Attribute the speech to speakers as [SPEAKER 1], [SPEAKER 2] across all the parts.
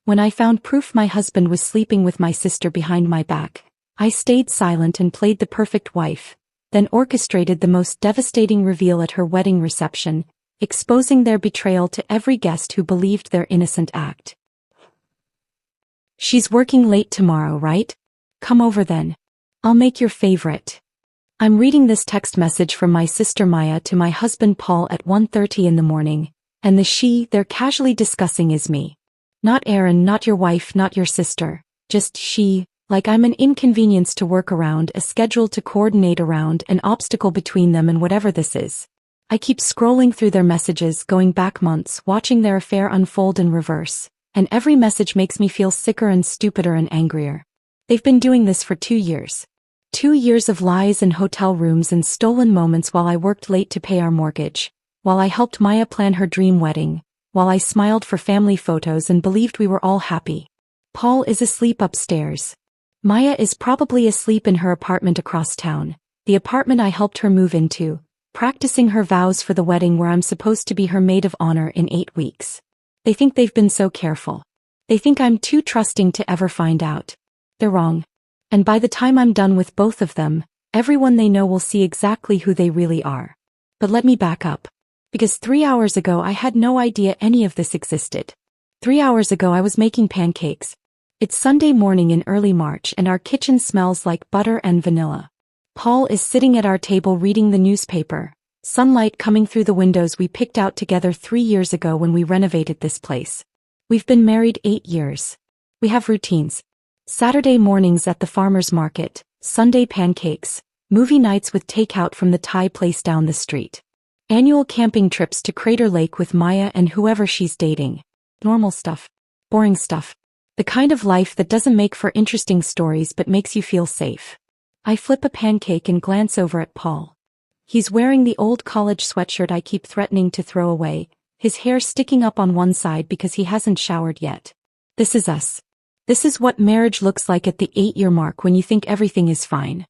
[SPEAKER 1] When I found proof my husband was sleeping with my sister behind my back, I stayed silent and played the perfect wife, then orchestrated the most devastating reveal at her wedding reception, exposing their betrayal to every guest who believed their innocent act. "She's working late tomorrow, right? Come over then. I'll make your favorite." I'm reading this text message from my sister Maya to my husband Paul at 1:30 in the morning, and the she they're casually discussing is me. Not Erin, not your wife, not your sister, just she, like I'm an inconvenience to work around, a schedule to coordinate around, an obstacle between them and whatever this is. I keep scrolling through their messages, going back months, watching their affair unfold in reverse, and every message makes me feel sicker and stupider and angrier. They've been doing this for 2 years. 2 years of lies in hotel rooms and stolen moments while I worked late to pay our mortgage, while I helped Maya plan her dream wedding, while I smiled for family photos and believed we were all happy. Paul is asleep upstairs. Maya is probably asleep in her apartment across town, the apartment I helped her move into, practicing her vows for the wedding where I'm supposed to be her maid of honor in 8 weeks. They think they've been so careful. They think I'm too trusting to ever find out. They're wrong. And by the time I'm done with both of them, everyone they know will see exactly who they really are. But let me back up. Because 3 hours ago I had no idea any of this existed. 3 hours ago I was making pancakes. It's Sunday morning in early March and our kitchen smells like butter and vanilla. Paul is sitting at our table reading the newspaper, sunlight coming through the windows we picked out together 3 years ago when we renovated this place. We've been married 8 years. We have routines. Saturday mornings at the farmer's market, Sunday pancakes, movie nights with takeout from the Thai place down the street. Annual camping trips to Crater Lake with Maya and whoever she's dating. Normal stuff. Boring stuff. The kind of life that doesn't make for interesting stories but makes you feel safe. I flip a pancake and glance over at Paul. He's wearing the old college sweatshirt I keep threatening to throw away, his hair sticking up on one side because he hasn't showered yet. This is us. This is what marriage looks like at the 8-year mark when you think everything is fine.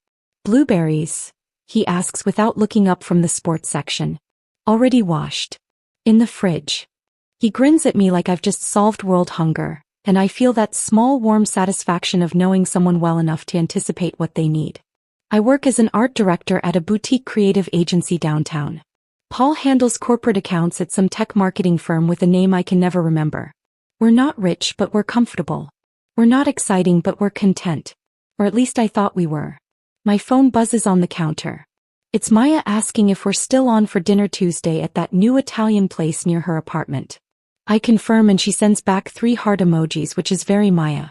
[SPEAKER 1] "Blueberries?" he asks without looking up from the sports section. "Already washed. In the fridge." He grins at me like I've just solved world hunger, and I feel that small warm satisfaction of knowing someone well enough to anticipate what they need. I work as an art director at a boutique creative agency downtown. Paul handles corporate accounts at some tech marketing firm with a name I can never remember. We're not rich but we're comfortable. We're not exciting but we're content. Or at least I thought we were. My phone buzzes on the counter. It's Maya asking if we're still on for dinner Tuesday at that new Italian place near her apartment. I confirm and she sends back 3 heart emojis, which is very Maya.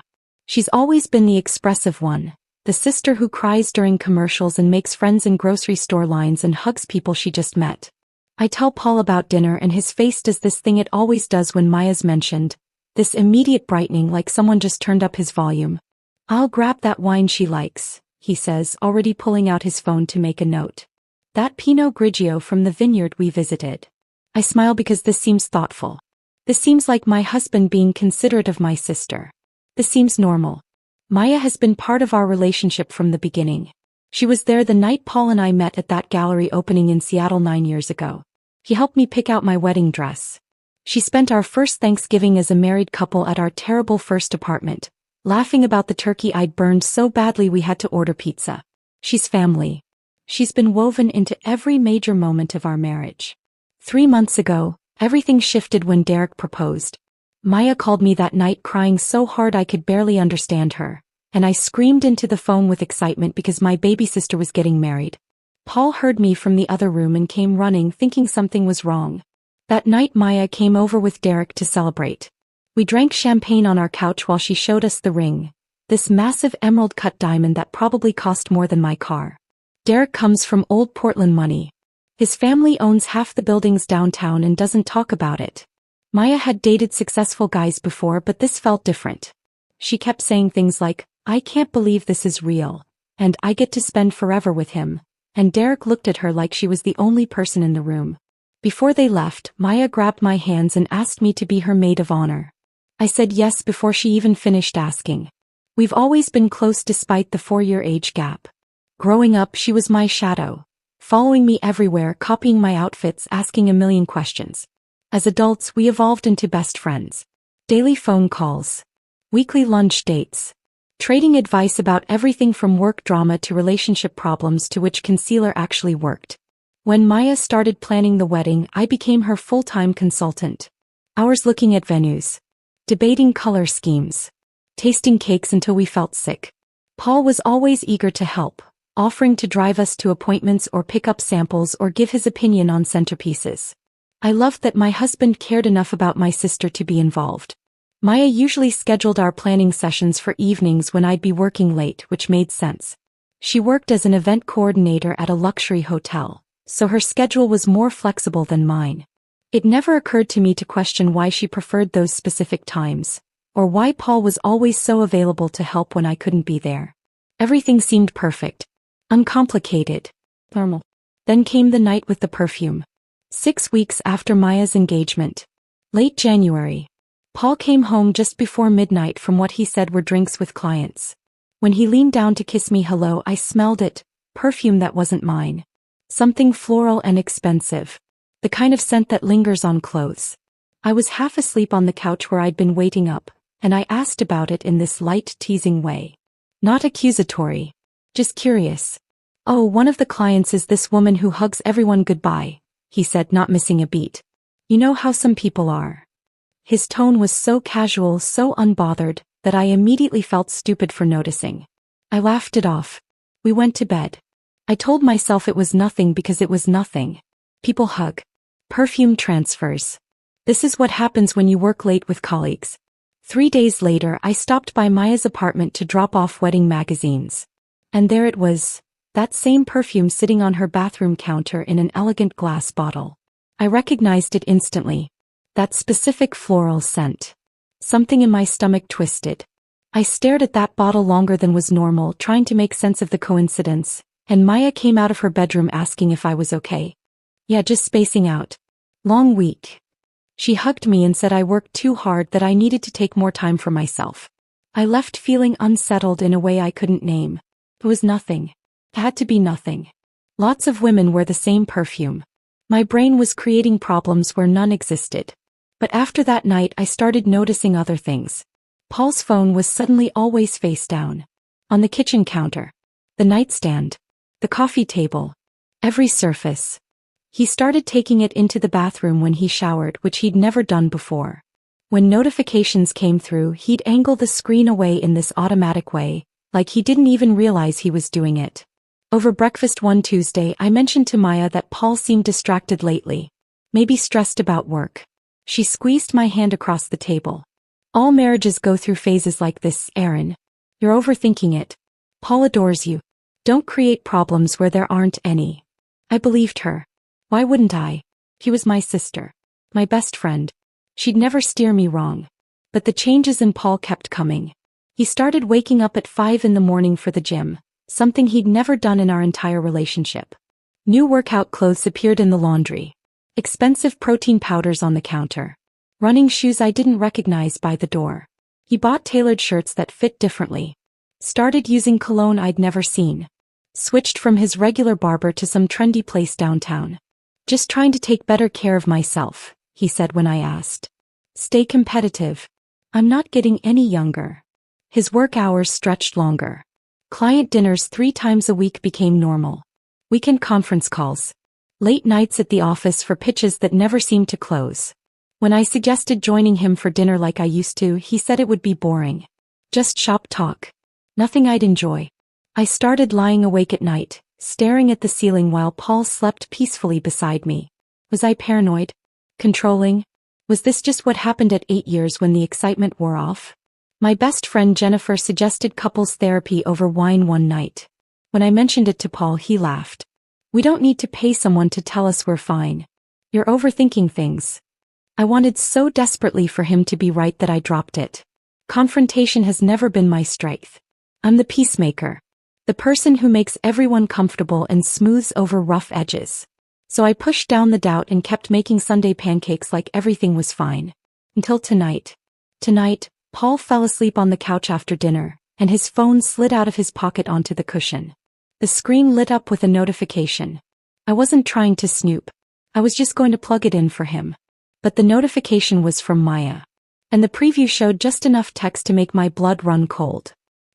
[SPEAKER 1] She's always been the expressive one, the sister who cries during commercials and makes friends in grocery store lines and hugs people she just met. I tell Paul about dinner and his face does this thing it always does when Maya's mentioned, this immediate brightening like someone just turned up his volume. "I'll grab that wine she likes," he says, already pulling out his phone to make a note. "That Pinot Grigio from the vineyard we visited." I smile because this seems thoughtful. This seems like my husband being considerate of my sister. This seems normal. Maya has been part of our relationship from the beginning. She was there the night Paul and I met at that gallery opening in Seattle 9 years ago. He helped me pick out my wedding dress. She spent our first Thanksgiving as a married couple at our terrible first apartment, laughing about the turkey I'd burned so badly we had to order pizza. She's family. She's been woven into every major moment of our marriage. 3 months ago, everything shifted when Derek proposed. Maya called me that night crying so hard I could barely understand her, and I screamed into the phone with excitement because my baby sister was getting married. Paul heard me from the other room and came running thinking something was wrong. That night Maya came over with Derek to celebrate. We drank champagne on our couch while she showed us the ring, this massive emerald-cut diamond that probably cost more than my car. Derek comes from old Portland money. His family owns half the buildings downtown and doesn't talk about it. Maya had dated successful guys before but this felt different. She kept saying things like, "I can't believe this is real," and "I get to spend forever with him," and Derek looked at her like she was the only person in the room. Before they left, Maya grabbed my hands and asked me to be her maid of honor. I said yes before she even finished asking. We've always been close despite the 4-year age gap. Growing up, she was my shadow, following me everywhere, copying my outfits, asking a million questions. As adults, we evolved into best friends. Daily phone calls, weekly lunch dates, trading advice about everything from work drama to relationship problems to which concealer actually worked. When Maya started planning the wedding, I became her full-time consultant. Hours looking at venues, debating color schemes, tasting cakes until we felt sick. Paul was always eager to help, offering to drive us to appointments or pick up samples or give his opinion on centerpieces. I loved that my husband cared enough about my sister to be involved. Maya usually scheduled our planning sessions for evenings when I'd be working late, which made sense. She worked as an event coordinator at a luxury hotel, so her schedule was more flexible than mine. It never occurred to me to question why she preferred those specific times, or why Paul was always so available to help when I couldn't be there. Everything seemed perfect, uncomplicated, normal. Then came the night with the perfume. 6 weeks after Maya's engagement. Late January. Paul came home just before midnight from what he said were drinks with clients. When he leaned down to kiss me hello, I smelled it, perfume that wasn't mine. Something floral and expensive. The kind of scent that lingers on clothes. I was half asleep on the couch where I'd been waiting up, and I asked about it in this light, teasing way. Not accusatory. Just curious. Oh, one of the clients is this woman who hugs everyone goodbye, he said, not missing a beat. You know how some people are. His tone was so casual, so unbothered, that I immediately felt stupid for noticing. I laughed it off. We went to bed. I told myself it was nothing because it was nothing. People hug. Perfume transfers. This is what happens when you work late with colleagues. 3 days later, I stopped by Maya's apartment to drop off wedding magazines. And there it was, that same perfume sitting on her bathroom counter in an elegant glass bottle. I recognized it instantly. That specific floral scent. Something in my stomach twisted. I stared at that bottle longer than was normal, trying to make sense of the coincidence, and Maya came out of her bedroom asking if I was okay. Yeah, just spacing out. Long week. She hugged me and said I worked too hard, that I needed to take more time for myself. I left feeling unsettled in a way I couldn't name. It was nothing. It had to be nothing. Lots of women wear the same perfume. My brain was creating problems where none existed. But after that night I started noticing other things. Paul's phone was suddenly always face down. On the kitchen counter. The nightstand. The coffee table. Every surface. He started taking it into the bathroom when he showered, which he'd never done before. When notifications came through, he'd angle the screen away in this automatic way, like he didn't even realize he was doing it. Over breakfast one Tuesday, I mentioned to Maya that Paul seemed distracted lately. Maybe stressed about work. She squeezed my hand across the table. All marriages go through phases like this, Erin. You're overthinking it. Paul adores you. Don't create problems where there aren't any. I believed her. Why wouldn't I? He was my sister. My best friend. She'd never steer me wrong. But the changes in Paul kept coming. He started waking up at 5 in the morning for the gym, something he'd never done in our entire relationship. New workout clothes appeared in the laundry. Expensive protein powders on the counter. Running shoes I didn't recognize by the door. He bought tailored shirts that fit differently. Started using cologne I'd never seen. Switched from his regular barber to some trendy place downtown. Just trying to take better care of myself, he said when I asked. Stay competitive. I'm not getting any younger. His work hours stretched longer. Client dinners 3 times a week became normal. Weekend conference calls. Late nights at the office for pitches that never seemed to close. When I suggested joining him for dinner like I used to, he said it would be boring. Just shop talk. Nothing I'd enjoy. I started lying awake at night, staring at the ceiling while Paul slept peacefully beside me. Was I paranoid? Controlling? Was this just what happened at 8 years when the excitement wore off? My best friend Jennifer suggested couples therapy over wine one night. When I mentioned it to Paul, he laughed. We don't need to pay someone to tell us we're fine. You're overthinking things. I wanted so desperately for him to be right that I dropped it. Confrontation has never been my strength. I'm the peacemaker. The person who makes everyone comfortable and smooths over rough edges. So I pushed down the doubt and kept making Sunday pancakes like everything was fine. Until tonight. Tonight, Paul fell asleep on the couch after dinner, and his phone slid out of his pocket onto the cushion. The screen lit up with a notification. I wasn't trying to snoop. I was just going to plug it in for him. But the notification was from Maya. and the preview showed just enough text to make my blood run cold.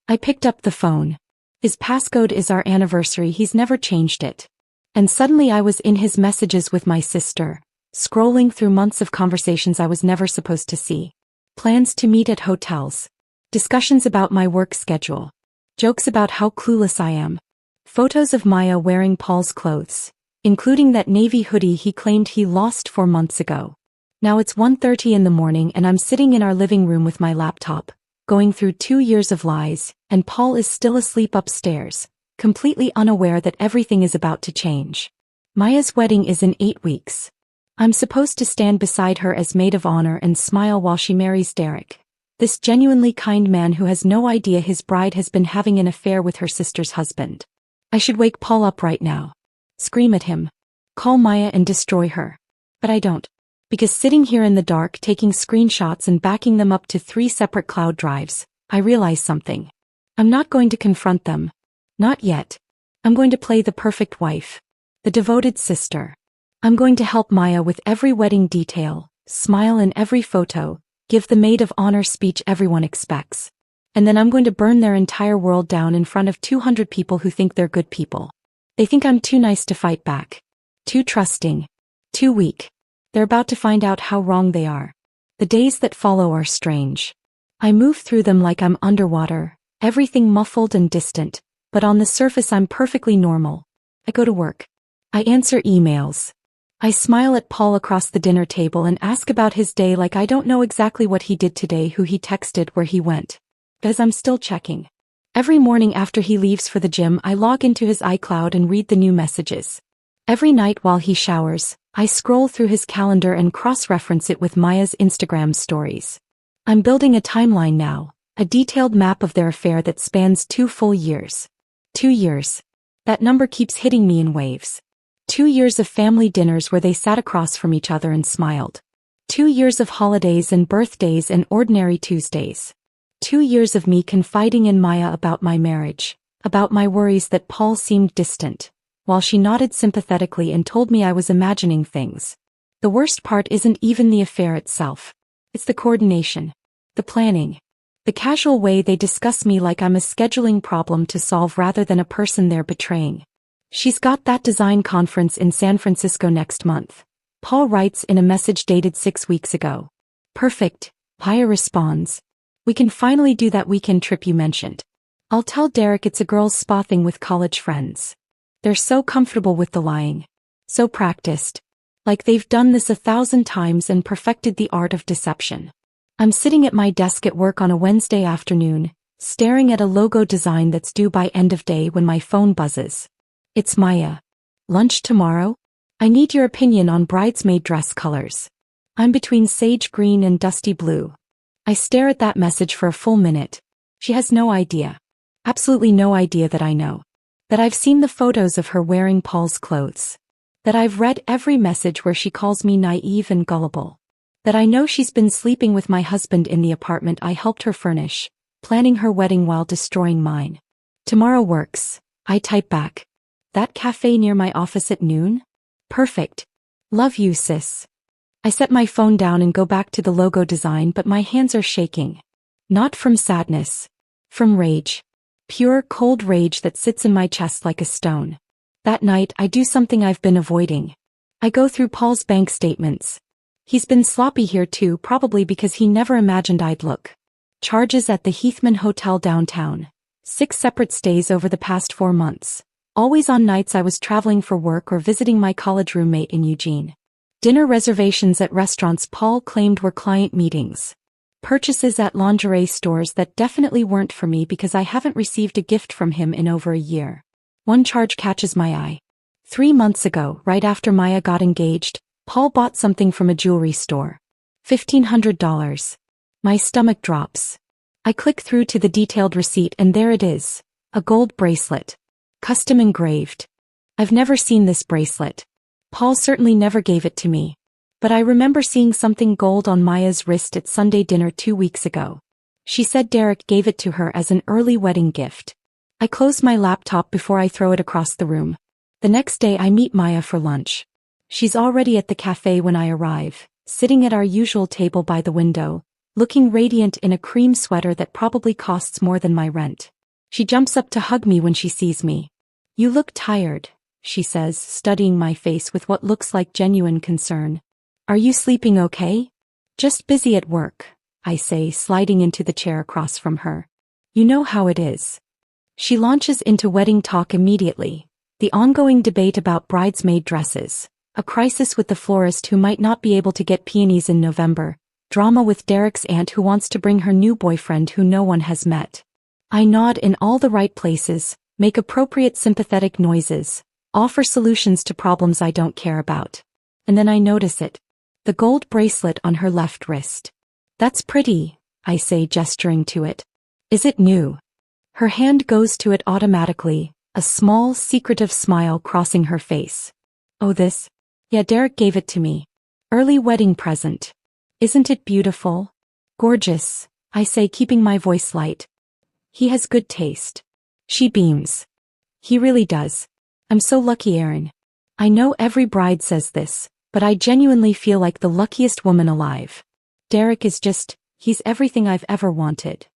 [SPEAKER 1] I picked up the phone. His passcode is our anniversary, he's never changed it. And suddenly I was in his messages with my sister, scrolling through months of conversations I was never supposed to see. Plans to meet at hotels. Discussions about my work schedule. Jokes about how clueless I am. Photos of Maya wearing Paul's clothes, including that navy hoodie he claimed he lost 4 months ago. Now it's 1:30 in the morning and I'm sitting in our living room with my laptop, going through 2 years of lies, and Paul is still asleep upstairs, completely unaware that everything is about to change. Maya's wedding is in 8 weeks. I'm supposed to stand beside her as maid of honor and smile while she marries Derek, this genuinely kind man who has no idea his bride has been having an affair with her sister's husband. I should wake Paul up right now. Scream at him. Call Maya and destroy her. But I don't. Because sitting here in the dark taking screenshots and backing them up to 3 separate cloud drives, I realize something. I'm not going to confront them. Not yet. I'm going to play the perfect wife. The devoted sister. I'm going to help Maya with every wedding detail, smile in every photo, give the maid of honor speech everyone expects. And then I'm going to burn their entire world down in front of 200 people who think they're good people. They think I'm too nice to fight back. Too trusting. Too weak. They're about to find out how wrong they are. The days that follow are strange. I move through them like I'm underwater, everything muffled and distant, but on the surface I'm perfectly normal. I go to work. I answer emails. I smile at Paul across the dinner table and ask about his day like I don't know exactly what he did today, who he texted, where he went. Because I'm still checking. Every morning after he leaves for the gym, I log into his iCloud and read the new messages. Every night while he showers, I scroll through his calendar and cross-reference it with Maya's Instagram stories. I'm building a timeline now, a detailed map of their affair that spans 2 full years. 2 years. That number keeps hitting me in waves. 2 years of family dinners where they sat across from each other and smiled. 2 years of holidays and birthdays and ordinary Tuesdays. 2 years of me confiding in Maya about my marriage, about my worries that Paul seemed distant, while she nodded sympathetically and told me I was imagining things. The worst part isn't even the affair itself. It's the coordination. The planning. The casual way they discuss me like I'm a scheduling problem to solve rather than a person they're betraying. She's got that design conference in San Francisco next month. Paul writes in a message dated 6 weeks ago. Perfect. Maya responds. We can finally do that weekend trip you mentioned. I'll tell Derek it's a girls' spa thing with college friends. They're so comfortable with the lying. So practiced. Like they've done this 1,000 times and perfected the art of deception. I'm sitting at my desk at work on a Wednesday afternoon, staring at a logo design that's due by end of day when my phone buzzes. It's Maya. Lunch tomorrow? I need your opinion on bridesmaid dress colors. I'm between sage green and dusty blue. I stare at that message for a full minute. She has no idea. Absolutely no idea that I know. That I've seen the photos of her wearing Paul's clothes. That I've read every message where she calls me naive and gullible. That I know she's been sleeping with my husband in the apartment I helped her furnish, planning her wedding while destroying mine. Tomorrow works. I type back. That cafe near my office at noon? Perfect. Love you, sis. I set my phone down and go back to the logo design, but my hands are shaking. Not from sadness. From rage. Pure, cold rage that sits in my chest like a stone. That night, I do something I've been avoiding. I go through Paul's bank statements. He's been sloppy here too, probably because he never imagined I'd look. Charges at the Heathman Hotel downtown. 6 separate stays over the past 4 months. Always on nights I was traveling for work or visiting my college roommate in Eugene. Dinner reservations at restaurants Paul claimed were client meetings. Purchases at lingerie stores that definitely weren't for me because I haven't received a gift from him in over a year. One charge catches my eye. 3 months ago, right after Maya got engaged, Paul bought something from a jewelry store. $1,500. My stomach drops. I click through to the detailed receipt and there it is. A gold bracelet. Custom engraved. I've never seen this bracelet. Paul certainly never gave it to me. But I remember seeing something gold on Maya's wrist at Sunday dinner 2 weeks ago. She said Derek gave it to her as an early wedding gift. I close my laptop before I throw it across the room. The next day I meet Maya for lunch. She's already at the cafe when I arrive, sitting at our usual table by the window, looking radiant in a cream sweater that probably costs more than my rent. She jumps up to hug me when she sees me. "You look tired," she says, studying my face with what looks like genuine concern. "Are you sleeping okay?" "Just busy at work," I say, sliding into the chair across from her. "You know how it is." She launches into wedding talk immediately. The ongoing debate about bridesmaid dresses, a crisis with the florist who might not be able to get peonies in November, drama with Derek's aunt who wants to bring her new boyfriend who no one has met. I nod in all the right places, make appropriate sympathetic noises, offer solutions to problems I don't care about. And then I notice it. The gold bracelet on her left wrist. "That's pretty," I say, gesturing to it. "Is it new?" Her hand goes to it automatically, a small, secretive smile crossing her face. "Oh, this? Yeah, Derek gave it to me. Early wedding present. Isn't it beautiful?" "Gorgeous," I say, keeping my voice light. "He has good taste." She beams. "He really does. I'm so lucky, Aaron." I know every bride says this, but I genuinely feel like the luckiest woman alive. Derek is he's everything I've ever wanted.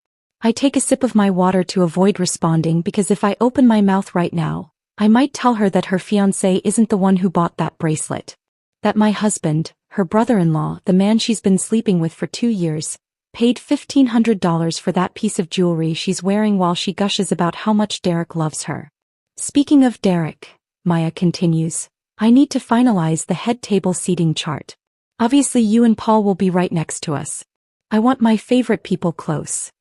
[SPEAKER 1] I take a sip of my water to avoid responding because if I open my mouth right now, I might tell her that her fiancé isn't the one who bought that bracelet. That my husband, her brother-in-law, the man she's been sleeping with for 2 years, paid $1,500 for that piece of jewelry she's wearing while she gushes about how much Derek loves her. "Speaking of Derek," Maya continues, "I need to finalize the head table seating chart. Obviously you and Paul will be right next to us. I want my favorite people close."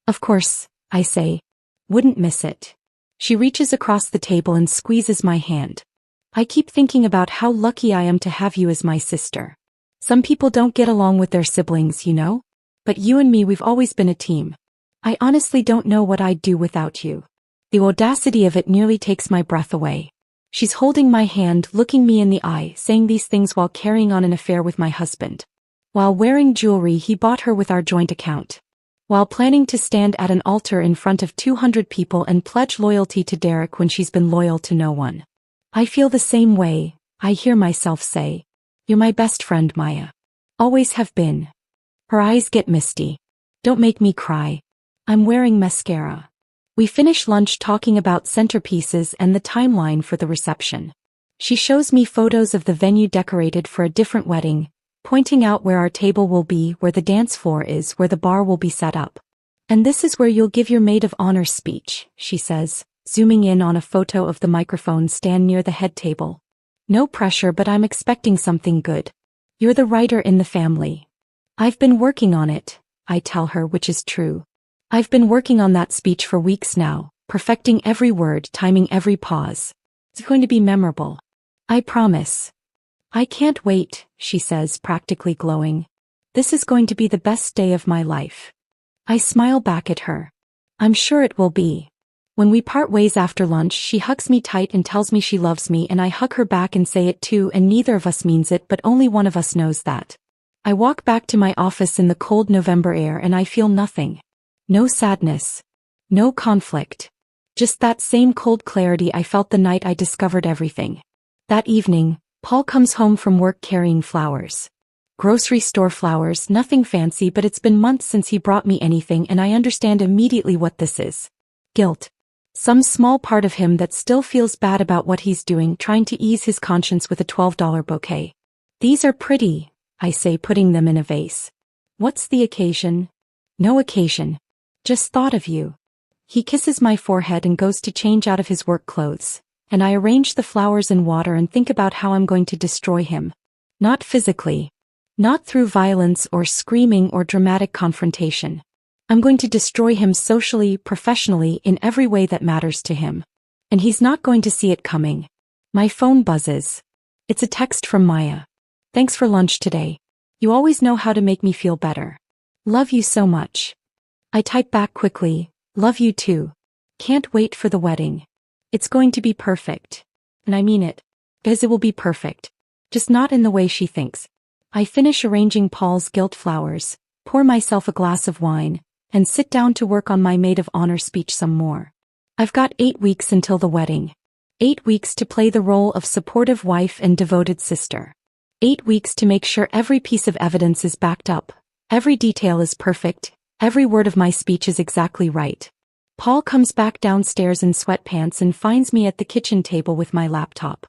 [SPEAKER 1] "Of course," I say. "Wouldn't miss it." She reaches across the table and squeezes my hand. "I keep thinking about how lucky I am to have you as my sister. Some people don't get along with their siblings, you know? But you and me, we've always been a team. I honestly don't know what I'd do without you." The audacity of it nearly takes my breath away. She's holding my hand, looking me in the eye, saying these things while carrying on an affair with my husband. While wearing jewelry he bought her with our joint account. While planning to stand at an altar in front of 200 people and pledge loyalty to Derek when she's been loyal to no one. "I feel the same way," I hear myself say. "You're my best friend, Maya. Always have been." Her eyes get misty. "Don't make me cry. I'm wearing mascara." We finish lunch talking about centerpieces and the timeline for the reception. She shows me photos of the venue decorated for a different wedding, pointing out where our table will be, where the dance floor is, where the bar will be set up. "And this is where you'll give your maid of honor speech," she says, zooming in on a photo of the microphone stand near the head table. "No pressure, but I'm expecting something good. You're the writer in the family." "I've been working on it," I tell her, which is true. I've been working on that speech for weeks now, perfecting every word, timing every pause. It's going to be memorable. I promise. "I can't wait," she says, practically glowing. "This is going to be the best day of my life." I smile back at her. "I'm sure it will be." When we part ways after lunch, she hugs me tight and tells me she loves me, and I hug her back and say it too, and neither of us means it, but only one of us knows that. I walk back to my office in the cold November air and I feel nothing. No sadness. No conflict. Just that same cold clarity I felt the night I discovered everything. That evening, Paul comes home from work carrying flowers. Grocery store flowers, nothing fancy, but it's been months since he brought me anything, and I understand immediately what this is. Guilt. Some small part of him that still feels bad about what he's doing, trying to ease his conscience with a $12 bouquet. "These are pretty," I say, putting them in a vase. "What's the occasion?" "No occasion. Just thought of you." He kisses my forehead and goes to change out of his work clothes, and I arrange the flowers in water and think about how I'm going to destroy him. Not physically. Not through violence or screaming or dramatic confrontation. I'm going to destroy him socially, professionally, in every way that matters to him. And he's not going to see it coming. My phone buzzes. It's a text from Maya. "Thanks for lunch today. You always know how to make me feel better. Love you so much." I type back quickly, "Love you too. Can't wait for the wedding. It's going to be perfect." And I mean it. Because it will be perfect. Just not in the way she thinks. I finish arranging Paul's gilt flowers, pour myself a glass of wine, and sit down to work on my maid of honor speech some more. I've got 8 weeks until the wedding. 8 weeks to play the role of supportive wife and devoted sister. 8 weeks to make sure every piece of evidence is backed up, Every detail is perfect, every word of my speech is exactly right. Paul comes back downstairs in sweatpants and finds me at the kitchen table with my laptop.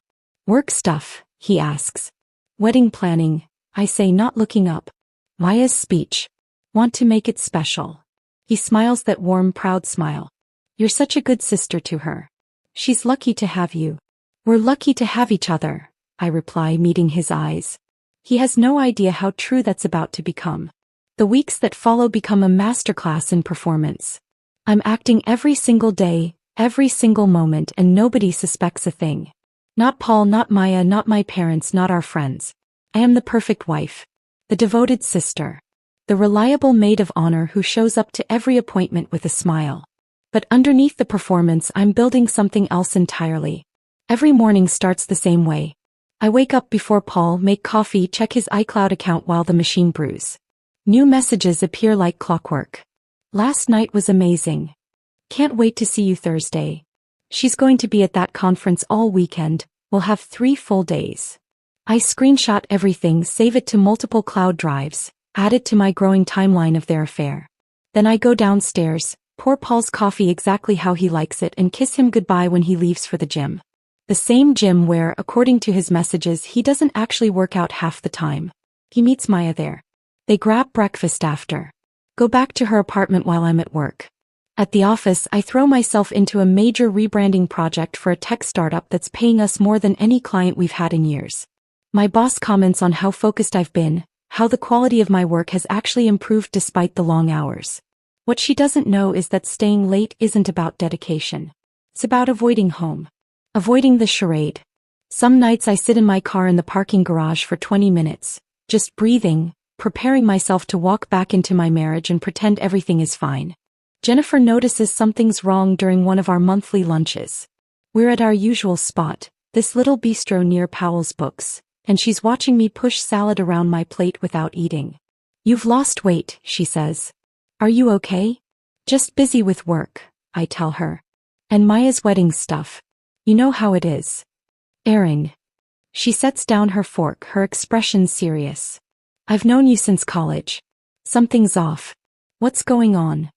[SPEAKER 1] Work stuff, he asks. Wedding planning, I say, not looking up. Maya's speech. Want to make it special. He smiles that warm, proud smile. You're such a good sister to her. She's lucky to have you. We're lucky to have each other, I reply, meeting his eyes. He has no idea how true that's about to become. The weeks that follow become a masterclass in performance. I'm acting every single day, every single moment, and nobody suspects a thing. Not Paul, not Maya, not my parents, not our friends. I am the perfect wife. The devoted sister. The reliable maid of honor who shows up to every appointment with a smile. But underneath the performance, I'm building something else entirely. Every morning starts the same way. I wake up before Paul, make coffee, check his iCloud account while the machine brews. New messages appear like clockwork. Last night was amazing. Can't wait to see you Thursday. She's going to be at that conference all weekend. We'll have 3 full days. I screenshot everything, save it to multiple cloud drives, add it to my growing timeline of their affair. Then I go downstairs, pour Paul's coffee exactly how he likes it, and kiss him goodbye when he leaves for the gym. The same gym where, according to his messages, he doesn't actually work out half the time. He meets Maya there. They grab breakfast after. Go back to her apartment while I'm at work. At the office, I throw myself into a major rebranding project for a tech startup that's paying us more than any client we've had in years. My boss comments on how focused I've been, how the quality of my work has actually improved despite the long hours. What she doesn't know is that staying late isn't about dedication. It's about avoiding home. Avoiding the charade. Some nights I sit in my car in the parking garage for 20 minutes, just breathing, preparing myself to walk back into my marriage and pretend everything is fine. Jennifer notices something's wrong during one of our monthly lunches. We're at our usual spot, this little bistro near Powell's Books, and she's watching me push salad around my plate without eating. You've lost weight, she says. Are you okay? Just busy with work, I tell her. And Maya's wedding stuff. You know how it is. Erin. She sets down her fork, her expression serious. I've known you since college. Something's off. What's going on?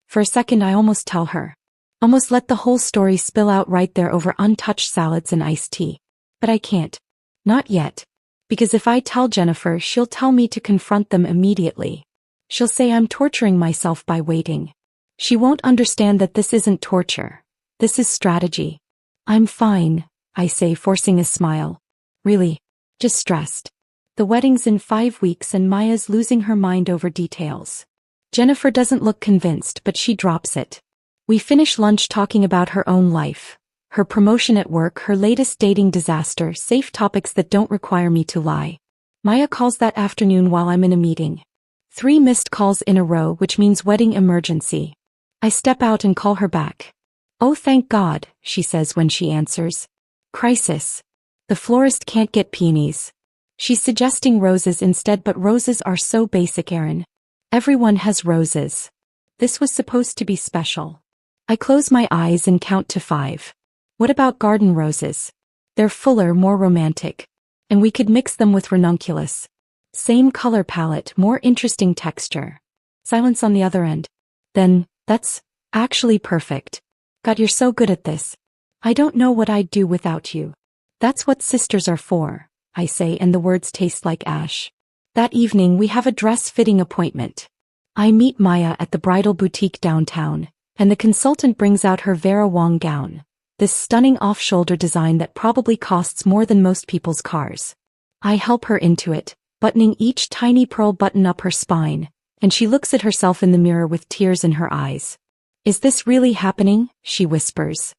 [SPEAKER 1] For a second I almost tell her. Almost let the whole story spill out right there over untouched salads and iced tea. But I can't. Not yet. Because if I tell Jennifer, she'll tell me to confront them immediately. She'll say I'm torturing myself by waiting. She won't understand that this isn't torture. This is strategy. I'm fine, I say, forcing a smile. Really? Just stressed. The wedding's in 5 weeks and Maya's losing her mind over details. Jennifer doesn't look convinced, but she drops it. We finish lunch talking about her own life. Her promotion at work, her latest dating disaster, safe topics that don't require me to lie. Maya calls that afternoon while I'm in a meeting. 3 missed calls in a row, which means wedding emergency. I step out and call her back. Oh, thank God, she says when she answers. Crisis. The florist can't get peonies. She's suggesting roses instead, but roses are so basic, Erin. Everyone has roses. This was supposed to be special. I close my eyes and count to 5. What about garden roses? They're fuller, more romantic. And we could mix them with ranunculus. Same color palette, more interesting texture. Silence on the other end. Then, that's actually perfect. God, you're so good at this. I don't know what I'd do without you. That's what sisters are for, I say, and the words taste like ash. That evening we have a dress-fitting appointment. I meet Maya at the bridal boutique downtown, and the consultant brings out her Vera Wang gown. This stunning off-shoulder design that probably costs more than most people's cars. I help her into it, buttoning each tiny pearl button up her spine, and she looks at herself in the mirror with tears in her eyes. Is this really happening? She whispers.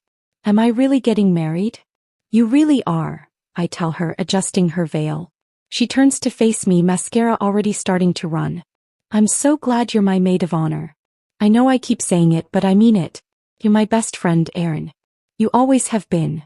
[SPEAKER 1] Am I really getting married? You really are, I tell her, adjusting her veil. She turns to face me, mascara already starting to run. I'm so glad you're my maid of honor. I know I keep saying it, but I mean it. You're my best friend, Erin. You always have been.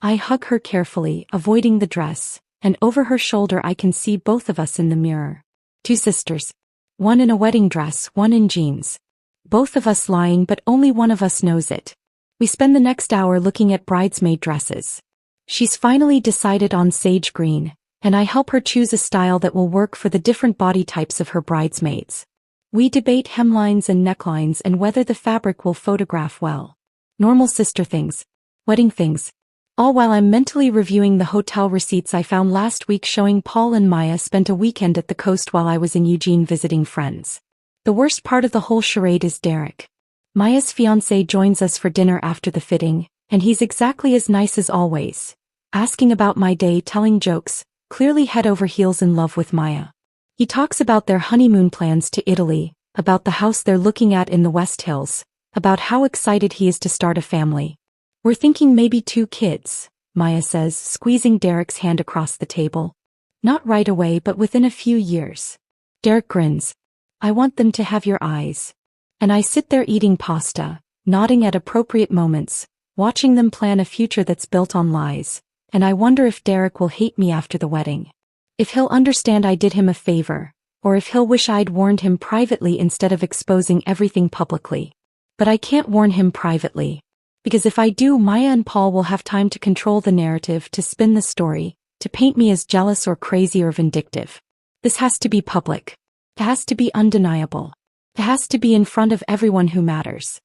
[SPEAKER 1] I hug her carefully, avoiding the dress, and over her shoulder I can see both of us in the mirror. 2 sisters. One in a wedding dress, one in jeans. Both of us lying, but only one of us knows it. We spend the next hour looking at bridesmaid dresses. She's finally decided on sage green, and I help her choose a style that will work for the different body types of her bridesmaids. We debate hemlines and necklines and whether the fabric will photograph well. Normal sister things. Wedding things. All while I'm mentally reviewing the hotel receipts I found last week showing Paul and Maya spent a weekend at the coast while I was in Eugene visiting friends. The worst part of the whole charade is Derek. Maya's fiancé joins us for dinner after the fitting, and he's exactly as nice as always. Asking about my day, telling jokes, clearly head over heels in love with Maya. He talks about their honeymoon plans to Italy, about the house they're looking at in the West Hills, about how excited he is to start a family. We're thinking maybe 2 kids, Maya says, squeezing Derek's hand across the table. Not right away, but within a few years. Derek grins. I want them to have your eyes. And I sit there eating pasta, nodding at appropriate moments, watching them plan a future that's built on lies, and I wonder if Derek will hate me after the wedding. If he'll understand I did him a favor, or if he'll wish I'd warned him privately instead of exposing everything publicly. But I can't warn him privately. Because if I do, Maya and Paul will have time to control the narrative, to spin the story, to paint me as jealous or crazy or vindictive. This has to be public. It has to be undeniable. It has to be in front of everyone who matters.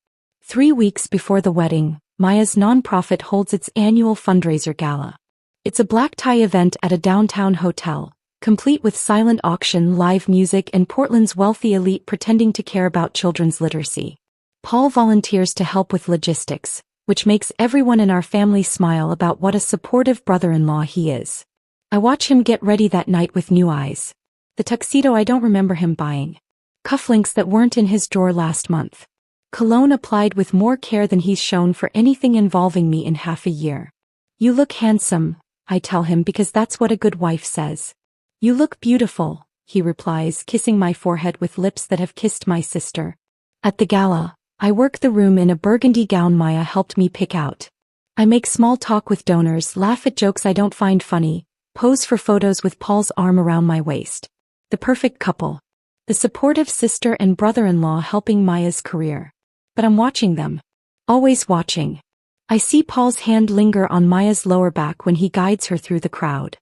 [SPEAKER 1] 3 weeks before the wedding, Maya's nonprofit holds its annual fundraiser gala. It's a black tie event at a downtown hotel, complete with silent auction, live music, and Portland's wealthy elite pretending to care about children's literacy. Paul volunteers to help with logistics, which makes everyone in our family smile about what a supportive brother-in-law he is. I watch him get ready that night with new eyes. The tuxedo I don't remember him buying. Cufflinks that weren't in his drawer last month. Cologne applied with more care than he's shown for anything involving me in half a year. You look handsome, I tell him, because that's what a good wife says. You look beautiful, he replies, kissing my forehead with lips that have kissed my sister. At the gala, I work the room in a burgundy gown Maya helped me pick out. I make small talk with donors, laugh at jokes I don't find funny, pose for photos with Paul's arm around my waist. The perfect couple. The supportive sister and brother-in-law helping Maya's career. But I'm watching them. Always watching. I see Paul's hand linger on Maya's lower back when he guides her through the crowd.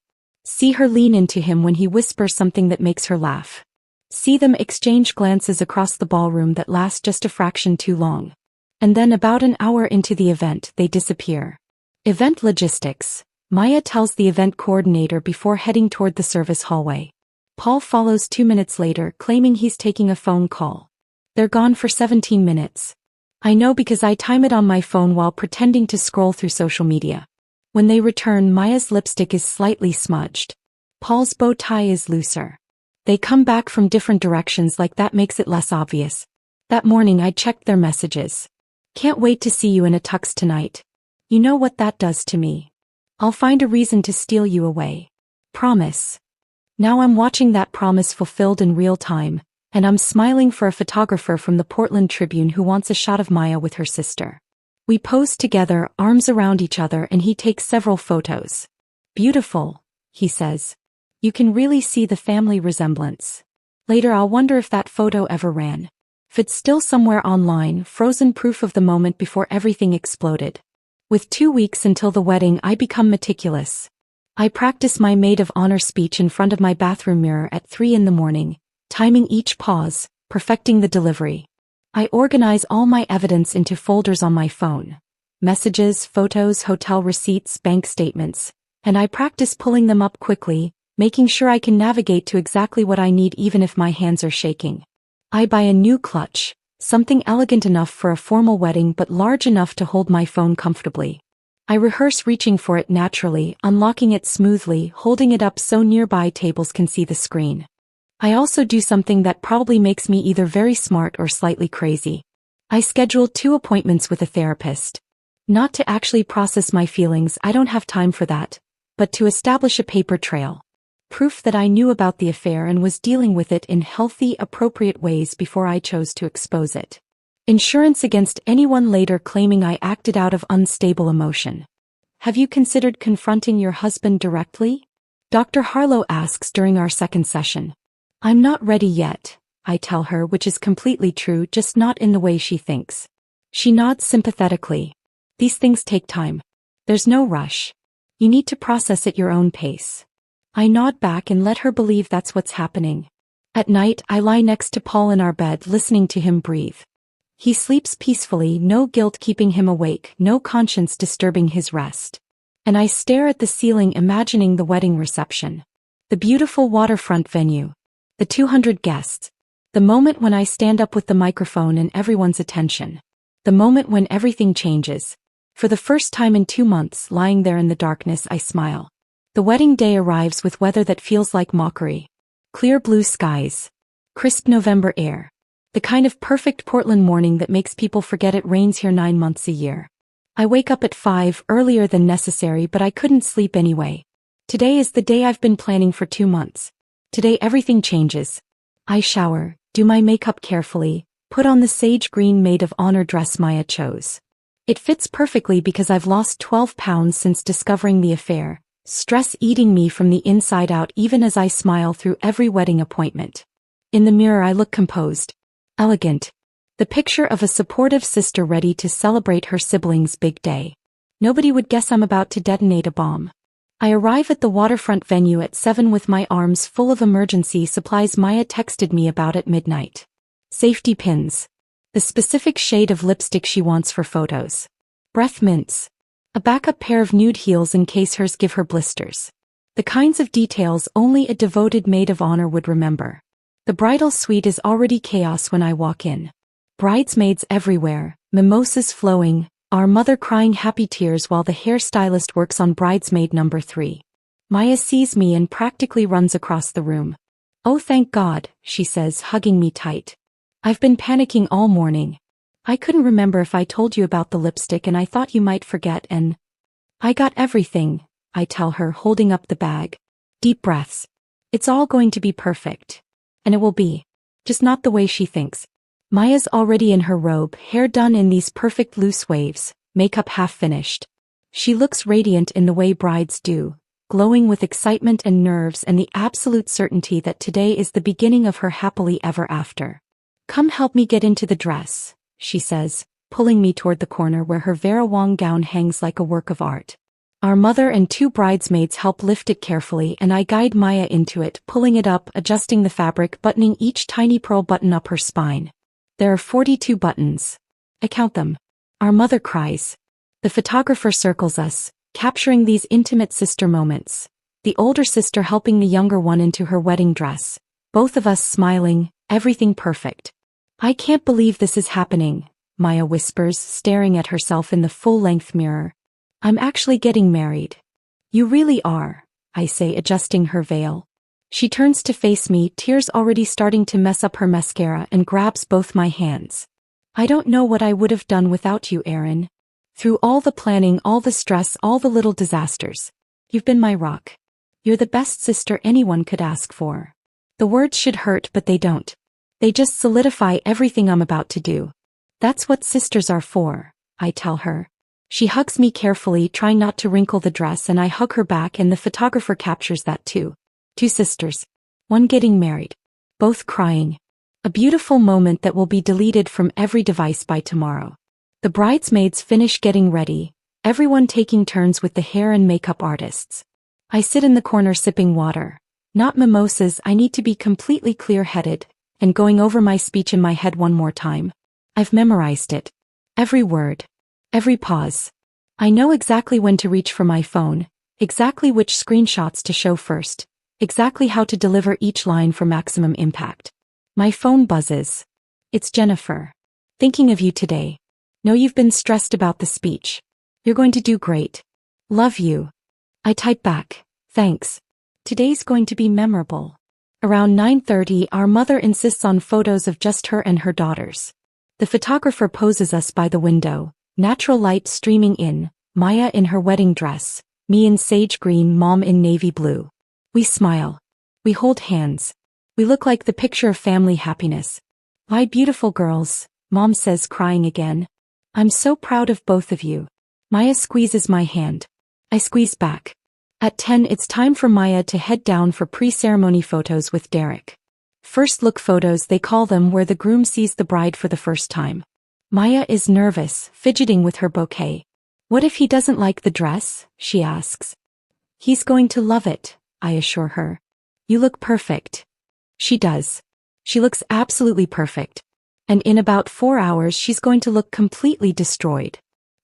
[SPEAKER 1] See her lean into him when he whispers something that makes her laugh. See them exchange glances across the ballroom that last just a fraction too long. And then about an hour into the event, they disappear. Event logistics. Maya tells the event coordinator before heading toward the service hallway. Paul follows 2 minutes later, claiming he's taking a phone call. They're gone for 17 minutes. I know because I time it on my phone while pretending to scroll through social media. When they return, Maya's lipstick is slightly smudged. Paul's bow tie is looser. They come back from different directions, like that makes it less obvious. That morning I checked their messages. Can't wait to see you in a tux tonight. You know what that does to me. I'll find a reason to steal you away. Promise. Now I'm watching that promise fulfilled in real time, and I'm smiling for a photographer from the Portland Tribune who wants a shot of Maya with her sister. We pose together, arms around each other, and he takes several photos. Beautiful, he says. You can really see the family resemblance. Later I'll wonder if that photo ever ran. If it's still somewhere online, frozen proof of the moment before everything exploded. With 2 weeks until the wedding, I become meticulous. I practice my maid of honor speech in front of my bathroom mirror at 3 in the morning, timing each pause, perfecting the delivery. I organize all my evidence into folders on my phone. Messages, photos, hotel receipts, bank statements. And I practice pulling them up quickly, making sure I can navigate to exactly what I need even if my hands are shaking. I buy a new clutch, something elegant enough for a formal wedding but large enough to hold my phone comfortably. I rehearse reaching for it naturally, unlocking it smoothly, holding it up so nearby tables can see the screen. I also do something that probably makes me either very smart or slightly crazy. I schedule 2 appointments with a therapist. Not to actually process my feelings, I don't have time for that, but to establish a paper trail. Proof that I knew about the affair and was dealing with it in healthy, appropriate ways before I chose to expose it. Insurance against anyone later claiming I acted out of unstable emotion. Have you considered confronting your husband directly? Dr. Harlow asks during our second session. I'm not ready yet, I tell her, which is completely true, just not in the way she thinks. She nods sympathetically. These things take time. There's no rush. You need to process at your own pace. I nod back and let her believe that's what's happening. At night, I lie next to Paul in our bed listening to him breathe. He sleeps peacefully, no guilt keeping him awake, no conscience disturbing his rest. And I stare at the ceiling imagining the wedding reception. The beautiful waterfront venue. The 200 guests. The moment when I stand up with the microphone and everyone's attention. The moment when everything changes. For the first time in 2 months, lying there in the darkness, I smile. The wedding day arrives with weather that feels like mockery. Clear blue skies. Crisp November air. The kind of perfect Portland morning that makes people forget it rains here 9 months a year. I wake up at 5, earlier than necessary, but I couldn't sleep anyway. Today is the day I've been planning for 2 months. Today everything changes. I shower, do my makeup carefully, put on the sage green maid of honor dress Maya chose. It fits perfectly because I've lost 12 pounds since discovering the affair, stress eating me from the inside out even as I smile through every wedding appointment. In the mirror I look composed. Elegant. The picture of a supportive sister ready to celebrate her sibling's big day. Nobody would guess I'm about to detonate a bomb. I arrive at the waterfront venue at 7 with my arms full of emergency supplies Maya texted me about at midnight. Safety pins. The specific shade of lipstick she wants for photos. Breath mints. A backup pair of nude heels in case hers give her blisters. The kinds of details only a devoted maid of honor would remember. The bridal suite is already chaos when I walk in. Bridesmaids everywhere, mimosas flowing, our mother crying happy tears while the hairstylist works on bridesmaid number 3. Maya sees me and practically runs across the room. "Oh, thank God," she says, hugging me tight. "I've been panicking all morning. I couldn't remember if I told you about the lipstick and I thought you might forget and..." "I got everything," I tell her, holding up the bag. Deep breaths. "It's all going to be perfect. And it will be. Just not the way she thinks." Maya's already in her robe, hair done in these perfect loose waves, makeup half finished. She looks radiant in the way brides do, glowing with excitement and nerves and the absolute certainty that today is the beginning of her happily ever after. "Come help me get into the dress," she says, pulling me toward the corner where her Vera Wang gown hangs like a work of art. Our mother and 2 bridesmaids help lift it carefully and I guide Maya into it, pulling it up, adjusting the fabric, buttoning each tiny pearl button up her spine. There are 42 buttons. I count them. Our mother cries. The photographer circles us, capturing these intimate sister moments. The older sister helping the younger one into her wedding dress. Both of us smiling, everything perfect. "I can't believe this is happening," Maya whispers, staring at herself in the full-length mirror. "I'm actually getting married." "You really are," I say, adjusting her veil. She turns to face me, tears already starting to mess up her mascara, and grabs both my hands. "I don't know what I would have done without you, Erin. Through all the planning, all the stress, all the little disasters. You've been my rock. You're the best sister anyone could ask for." The words should hurt, but they don't. They just solidify everything I'm about to do. "That's what sisters are for," I tell her. She hugs me carefully, trying not to wrinkle the dress, and I hug her back, and the photographer captures that too. 2 sisters. 1 getting married. Both crying. A beautiful moment that will be deleted from every device by tomorrow. The bridesmaids finish getting ready, everyone taking turns with the hair and makeup artists. I sit in the corner sipping water. Not mimosas, I need to be completely clear-headed, and going over my speech in my head one more time. I've memorized it. Every word. Every pause. I know exactly when to reach for my phone, exactly which screenshots to show first, exactly how to deliver each line for maximum impact. My phone buzzes. It's Jennifer. "Thinking of you today. Know you've been stressed about the speech. You're going to do great. Love you." I type back, "Thanks. Today's going to be memorable." Around 9:30, our mother insists on photos of just her and her daughters. The photographer poses us by the window. Natural light streaming in, Maya in her wedding dress, me in sage green, Mom in navy blue. We smile. We hold hands. We look like the picture of family happiness. "Why, beautiful girls," Mom says, crying again. "I'm so proud of both of you." Maya squeezes my hand. I squeeze back. At 10, it's time for Maya to head down for pre-ceremony photos with Derek. First look photos, they call them, where the groom sees the bride for the first time. Maya is nervous, fidgeting with her bouquet. "What if he doesn't like the dress?" she asks. "He's going to love it," I assure her. You look perfect. She does. She looks absolutely perfect. And in about 4 hours she's going to look completely destroyed.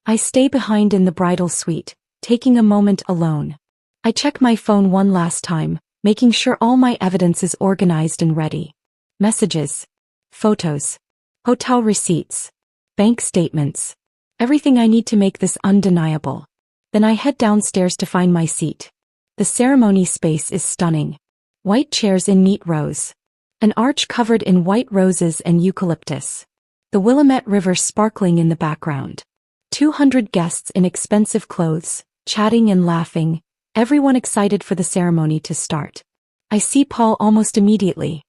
[SPEAKER 1] I stay behind in the bridal suite, taking a moment alone. I check my phone one last time, making sure all my evidence is organized and ready. Messages, photos, hotel receipts, bank statements, everything I need to make this undeniable. Then I head downstairs to find my seat. The ceremony space is stunning. White chairs in neat rows. An arch covered in white roses and eucalyptus. The Willamette River sparkling in the background. 200 guests in expensive clothes, chatting and laughing, everyone excited for the ceremony to start. I see Paul almost immediately.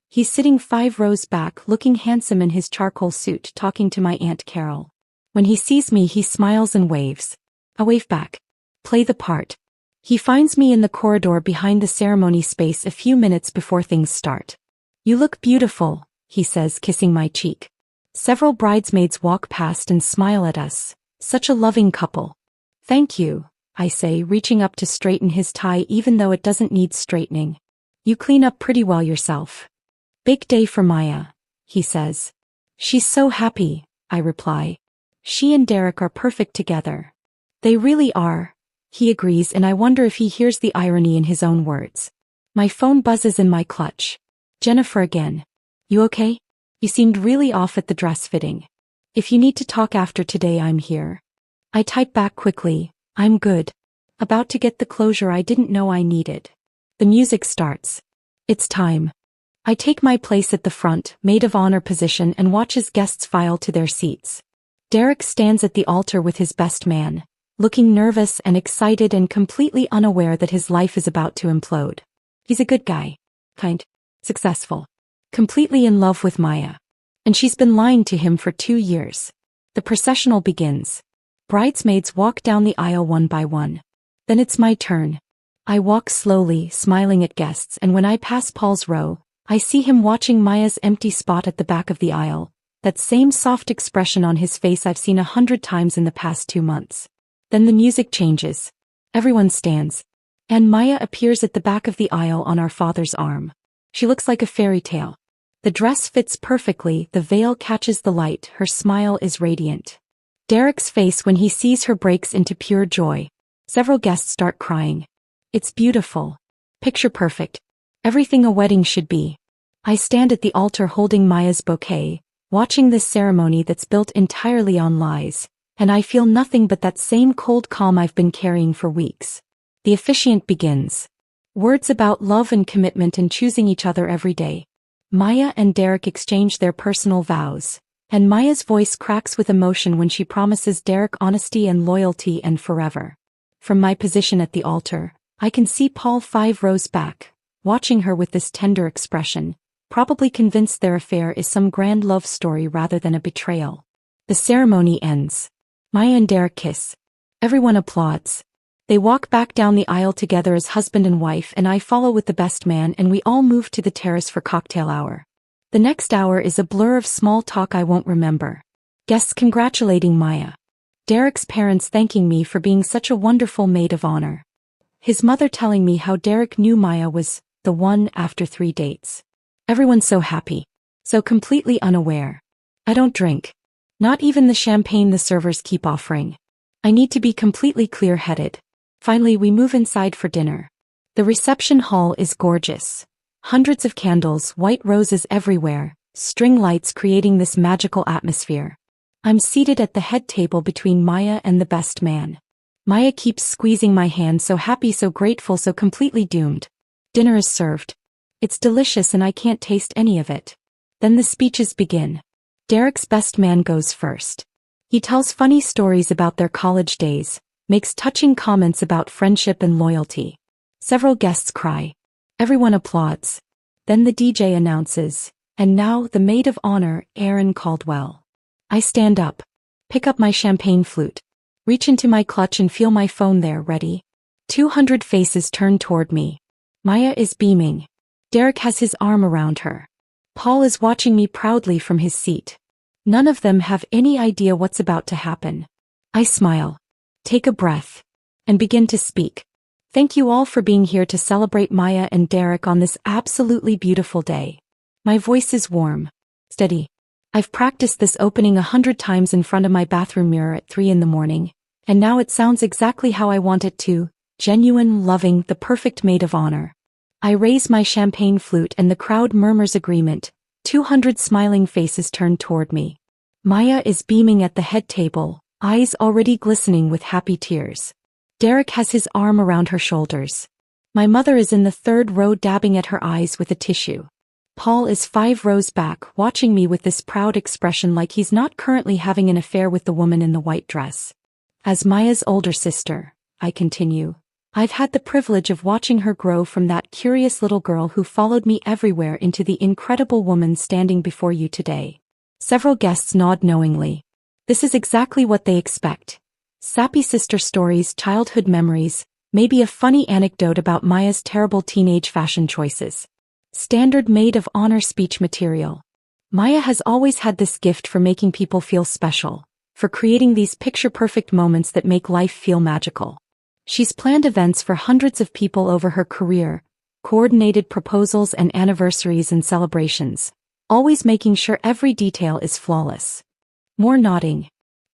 [SPEAKER 1] He's sitting 5 rows back, looking handsome in his charcoal suit, talking to my Aunt Carol. When he sees me, he smiles and waves. I wave back. Play the part. He finds me in the corridor behind the ceremony space a few minutes before things start. You look beautiful, he says, kissing my cheek. Several bridesmaids walk past and smile at us. Such a loving couple. Thank you, I say, reaching up to straighten his tie even though it doesn't need straightening. You clean up pretty well yourself. Big day for Maya, he says. She's so happy, I reply. She and Derek are perfect together. They really are, he agrees, and I wonder if he hears the irony in his own words. My phone buzzes in my clutch. Jennifer again. You okay? You seemed really off at the dress fitting. If you need to talk after today, I'm here. I type back quickly, I'm good. About to get the closure I didn't know I needed. The music starts. It's time. I take my place at the front, maid of honor position, and watch as guests file to their seats. Derek stands at the altar with his best man, looking nervous and excited and completely unaware that his life is about to implode. He's a good guy. Kind. Successful. Completely in love with Maya. And she's been lying to him for 2 years. The processional begins. Bridesmaids walk down the aisle one by one. Then it's my turn. I walk slowly, smiling at guests, and when I pass Paul's row, I see him watching Maya's empty spot at the back of the aisle, that same soft expression on his face I've seen 100 times in the past 2 months. Then the music changes. Everyone stands. And Maya appears at the back of the aisle on our father's arm. She looks like a fairy tale. The dress fits perfectly, the veil catches the light, her smile is radiant. Derek's face when he sees her breaks into pure joy. Several guests start crying. It's beautiful. Picture perfect. Everything a wedding should be. I stand at the altar holding Maya's bouquet, watching this ceremony that's built entirely on lies, and I feel nothing but that same cold calm I've been carrying for weeks. The officiant begins. Words about love and commitment and choosing each other every day. Maya and Derek exchange their personal vows, and Maya's voice cracks with emotion when she promises Derek honesty and loyalty and forever. From my position at the altar, I can see Paul 5 rows back, watching her with this tender expression, probably convinced their affair is some grand love story rather than a betrayal. The ceremony ends. Maya and Derek kiss. Everyone applauds. They walk back down the aisle together as husband and wife, and I follow with the best man, and we all move to the terrace for cocktail hour. The next hour is a blur of small talk I won't remember. Guests congratulating Maya. Derek's parents thanking me for being such a wonderful maid of honor. His mother telling me how Derek knew Maya was the one after 3 dates. Everyone's so happy. So completely unaware. I don't drink. Not even the champagne the servers keep offering. I need to be completely clear-headed. Finally, we move inside for dinner. The reception hall is gorgeous. Hundreds of candles, white roses everywhere, string lights creating this magical atmosphere. I'm seated at the head table between Maya and the best man. Maya keeps squeezing my hand, so happy, so grateful, so completely doomed. Dinner is served. It's delicious and I can't taste any of it. Then the speeches begin. Derek's best man goes first. He tells funny stories about their college days, makes touching comments about friendship and loyalty. Several guests cry. Everyone applauds. Then the DJ announces, and now the maid of honor, Erin Caldwell. I stand up, pick up my champagne flute, reach into my clutch and feel my phone there ready. 200 faces turn toward me. Maya is beaming. Derek has his arm around her. Paul is watching me proudly from his seat. None of them have any idea what's about to happen. I smile, take a breath, and begin to speak. Thank you all for being here to celebrate Maya and Derek on this absolutely beautiful day. My voice is warm, steady. I've practiced this opening 100 times in front of my bathroom mirror at 3 in the morning, and now it sounds exactly how I want it to, genuine, loving, the perfect maid of honor. I raise my champagne flute and the crowd murmurs agreement. 200 smiling faces turn toward me. Maya is beaming at the head table, eyes already glistening with happy tears. Derek has his arm around her shoulders. My mother is in the third row dabbing at her eyes with a tissue. Paul is 5 rows back, watching me with this proud expression like he's not currently having an affair with the woman in the white dress. As Maya's older sister, I continue, I've had the privilege of watching her grow from that curious little girl who followed me everywhere into the incredible woman standing before you today. Several guests nod knowingly. This is exactly what they expect. Sappy sister stories, childhood memories, maybe a funny anecdote about Maya's terrible teenage fashion choices. Standard maid of honor speech material. Maya has always had this gift for making people feel special, for creating these picture-perfect moments that make life feel magical. She's planned events for hundreds of people over her career, coordinated proposals and anniversaries and celebrations, always making sure every detail is flawless. More nodding.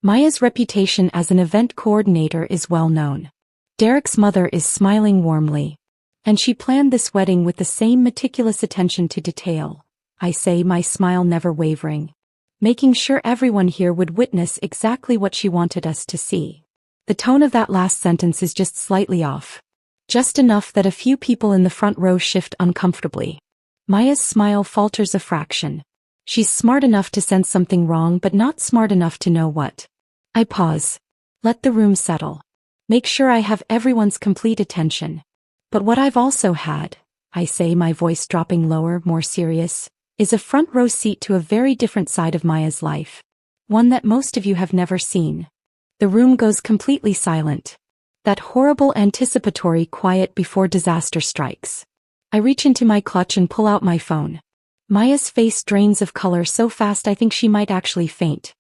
[SPEAKER 1] Maya's reputation as an event coordinator is well known. Derek's mother is smiling warmly. And she planned this wedding with the same meticulous attention to detail, I say, my smile never wavering. Making sure everyone here would witness exactly what she wanted us to see. The tone of that last sentence is just slightly off. Just enough that a few people in the front row shift uncomfortably. Maya's smile falters a fraction. She's smart enough to sense something wrong but not smart enough to know what. I pause. Let the room settle. Make sure I have everyone's complete attention. But what I've also had, I say, my voice dropping lower, more serious, is a front row seat to a very different side of Maya's life. One that most of you have never seen. The room goes completely silent. That horrible anticipatory quiet before disaster strikes. I reach into my clutch and pull out my phone. Maya's face drains of color so fast I think she might actually faint.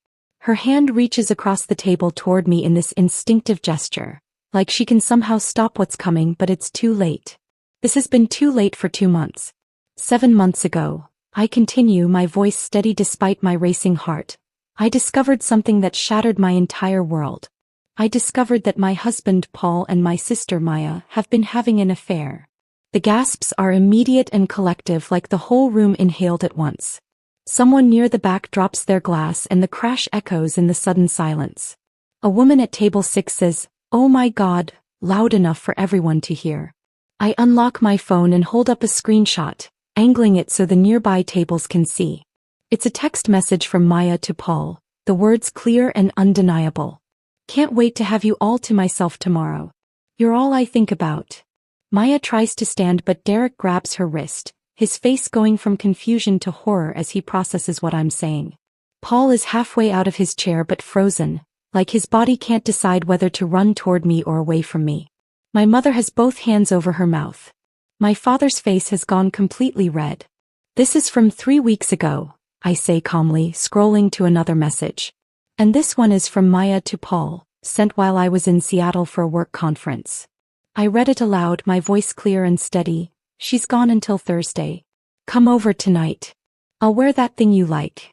[SPEAKER 1] Her hand reaches across the table toward me in this instinctive gesture, like she can somehow stop what's coming, but it's too late. This has been too late for 2 months. 7 months ago, I continue, my voice steady despite my racing heart. I discovered something that shattered my entire world. I discovered that my husband Paul and my sister Maya have been having an affair. The gasps are immediate and collective, like the whole room inhaled at once. Someone near the back drops their glass and the crash echoes in the sudden silence. A woman at table 6 says, "Oh my God," loud enough for everyone to hear. I unlock my phone and hold up a screenshot, angling it so the nearby tables can see. It's a text message from Maya to Paul, the words clear and undeniable. "Can't wait to have you all to myself tomorrow. You're all I think about." Maya tries to stand but Derek grabs her wrist, his face going from confusion to horror as he processes what I'm saying. Paul is halfway out of his chair but frozen, like his body can't decide whether to run toward me or away from me. My mother has both hands over her mouth. My father's face has gone completely red. "This is from 3 weeks ago," I say calmly, scrolling to another message. "And this one is from Maya to Paul, sent while I was in Seattle for a work conference." I read it aloud, my voice clear and steady. "She's gone until Thursday. Come over tonight. I'll wear that thing you like."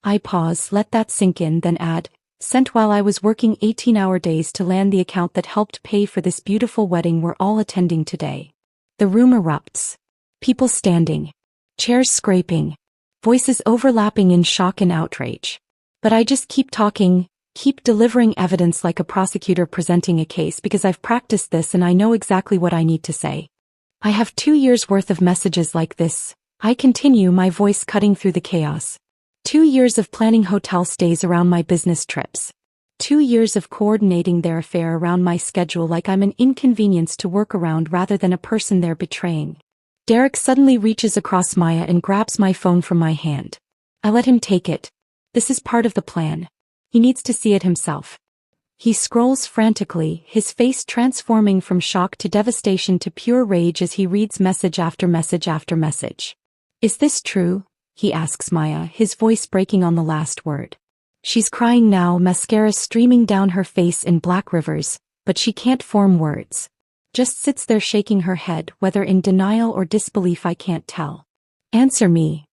[SPEAKER 1] I pause, let that sink in, then add, "Sent while I was working 18-hour days to land the account that helped pay for this beautiful wedding we're all attending today." The room erupts. People standing. Chairs scraping. Voices overlapping in shock and outrage. But I just keep talking, keep delivering evidence like a prosecutor presenting a case because I've practiced this and I know exactly what I need to say. I have 2 years' worth of messages like this. I continue, my voice cutting through the chaos. 2 years of planning hotel stays around my business trips. 2 years of coordinating their affair around my schedule like I'm an inconvenience to work around rather than a person they're betraying. Derek suddenly reaches across Maya and grabs my phone from my hand. I let him take it. This is part of the plan. He needs to see it himself. He scrolls frantically, his face transforming from shock to devastation to pure rage as he reads message after message after message. "Is this true?" he asks Maya, his voice breaking on the last word. She's crying now, mascara streaming down her face in black rivers, but she can't form words. Just sits there shaking her head, whether in denial or disbelief I can't tell. Answer me.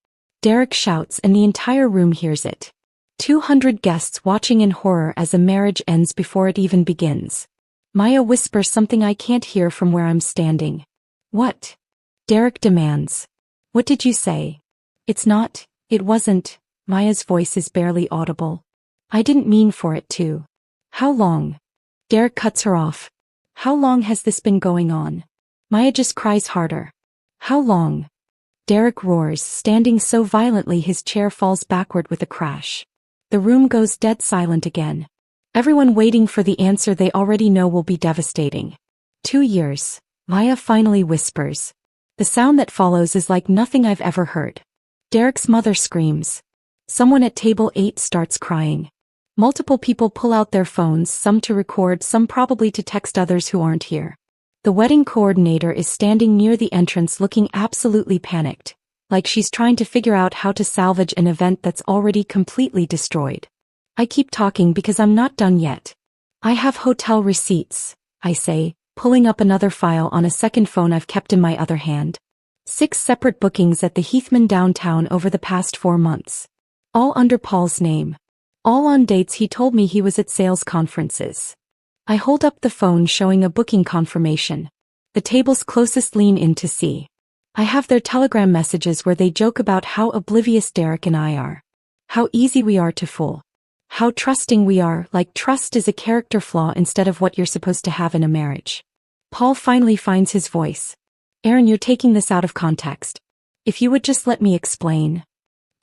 [SPEAKER 1] Derek shouts and the entire room hears it. 200 guests watching in horror as a marriage ends before it even begins. Maya whispers something I can't hear from where I'm standing. What? Derek demands. What did you say? It wasn't. Maya's voice is barely audible. I didn't mean for it to. How long? Derek cuts her off. How long has this been going on? Maya just cries harder. How long? Derek roars, standing so violently his chair falls backward with a crash. The room goes dead silent again. Everyone waiting for the answer they already know will be devastating. 2 years. Maya finally whispers. The sound that follows is like nothing I've ever heard. Derek's mother screams. Someone at table 8 starts crying. Multiple people pull out their phones, some to record, some probably to text others who aren't here. The wedding coordinator is standing near the entrance looking absolutely panicked, like she's trying to figure out how to salvage an event that's already completely destroyed. I keep talking because I'm not done yet. I have hotel receipts, I say, pulling up another file on a second phone I've kept in my other hand. 6 separate bookings at the Heathman downtown over the past 4 months. All under Paul's name. All on dates he told me he was at sales conferences. I hold up the phone showing a booking confirmation. The tables closest lean in to see. I have their Telegram messages where they joke about how oblivious Derek and I are. How easy we are to fool. How trusting we are, like trust is a character flaw instead of what you're supposed to have in a marriage. Paul finally finds his voice. Aaron, you're taking this out of context. If you would just let me explain.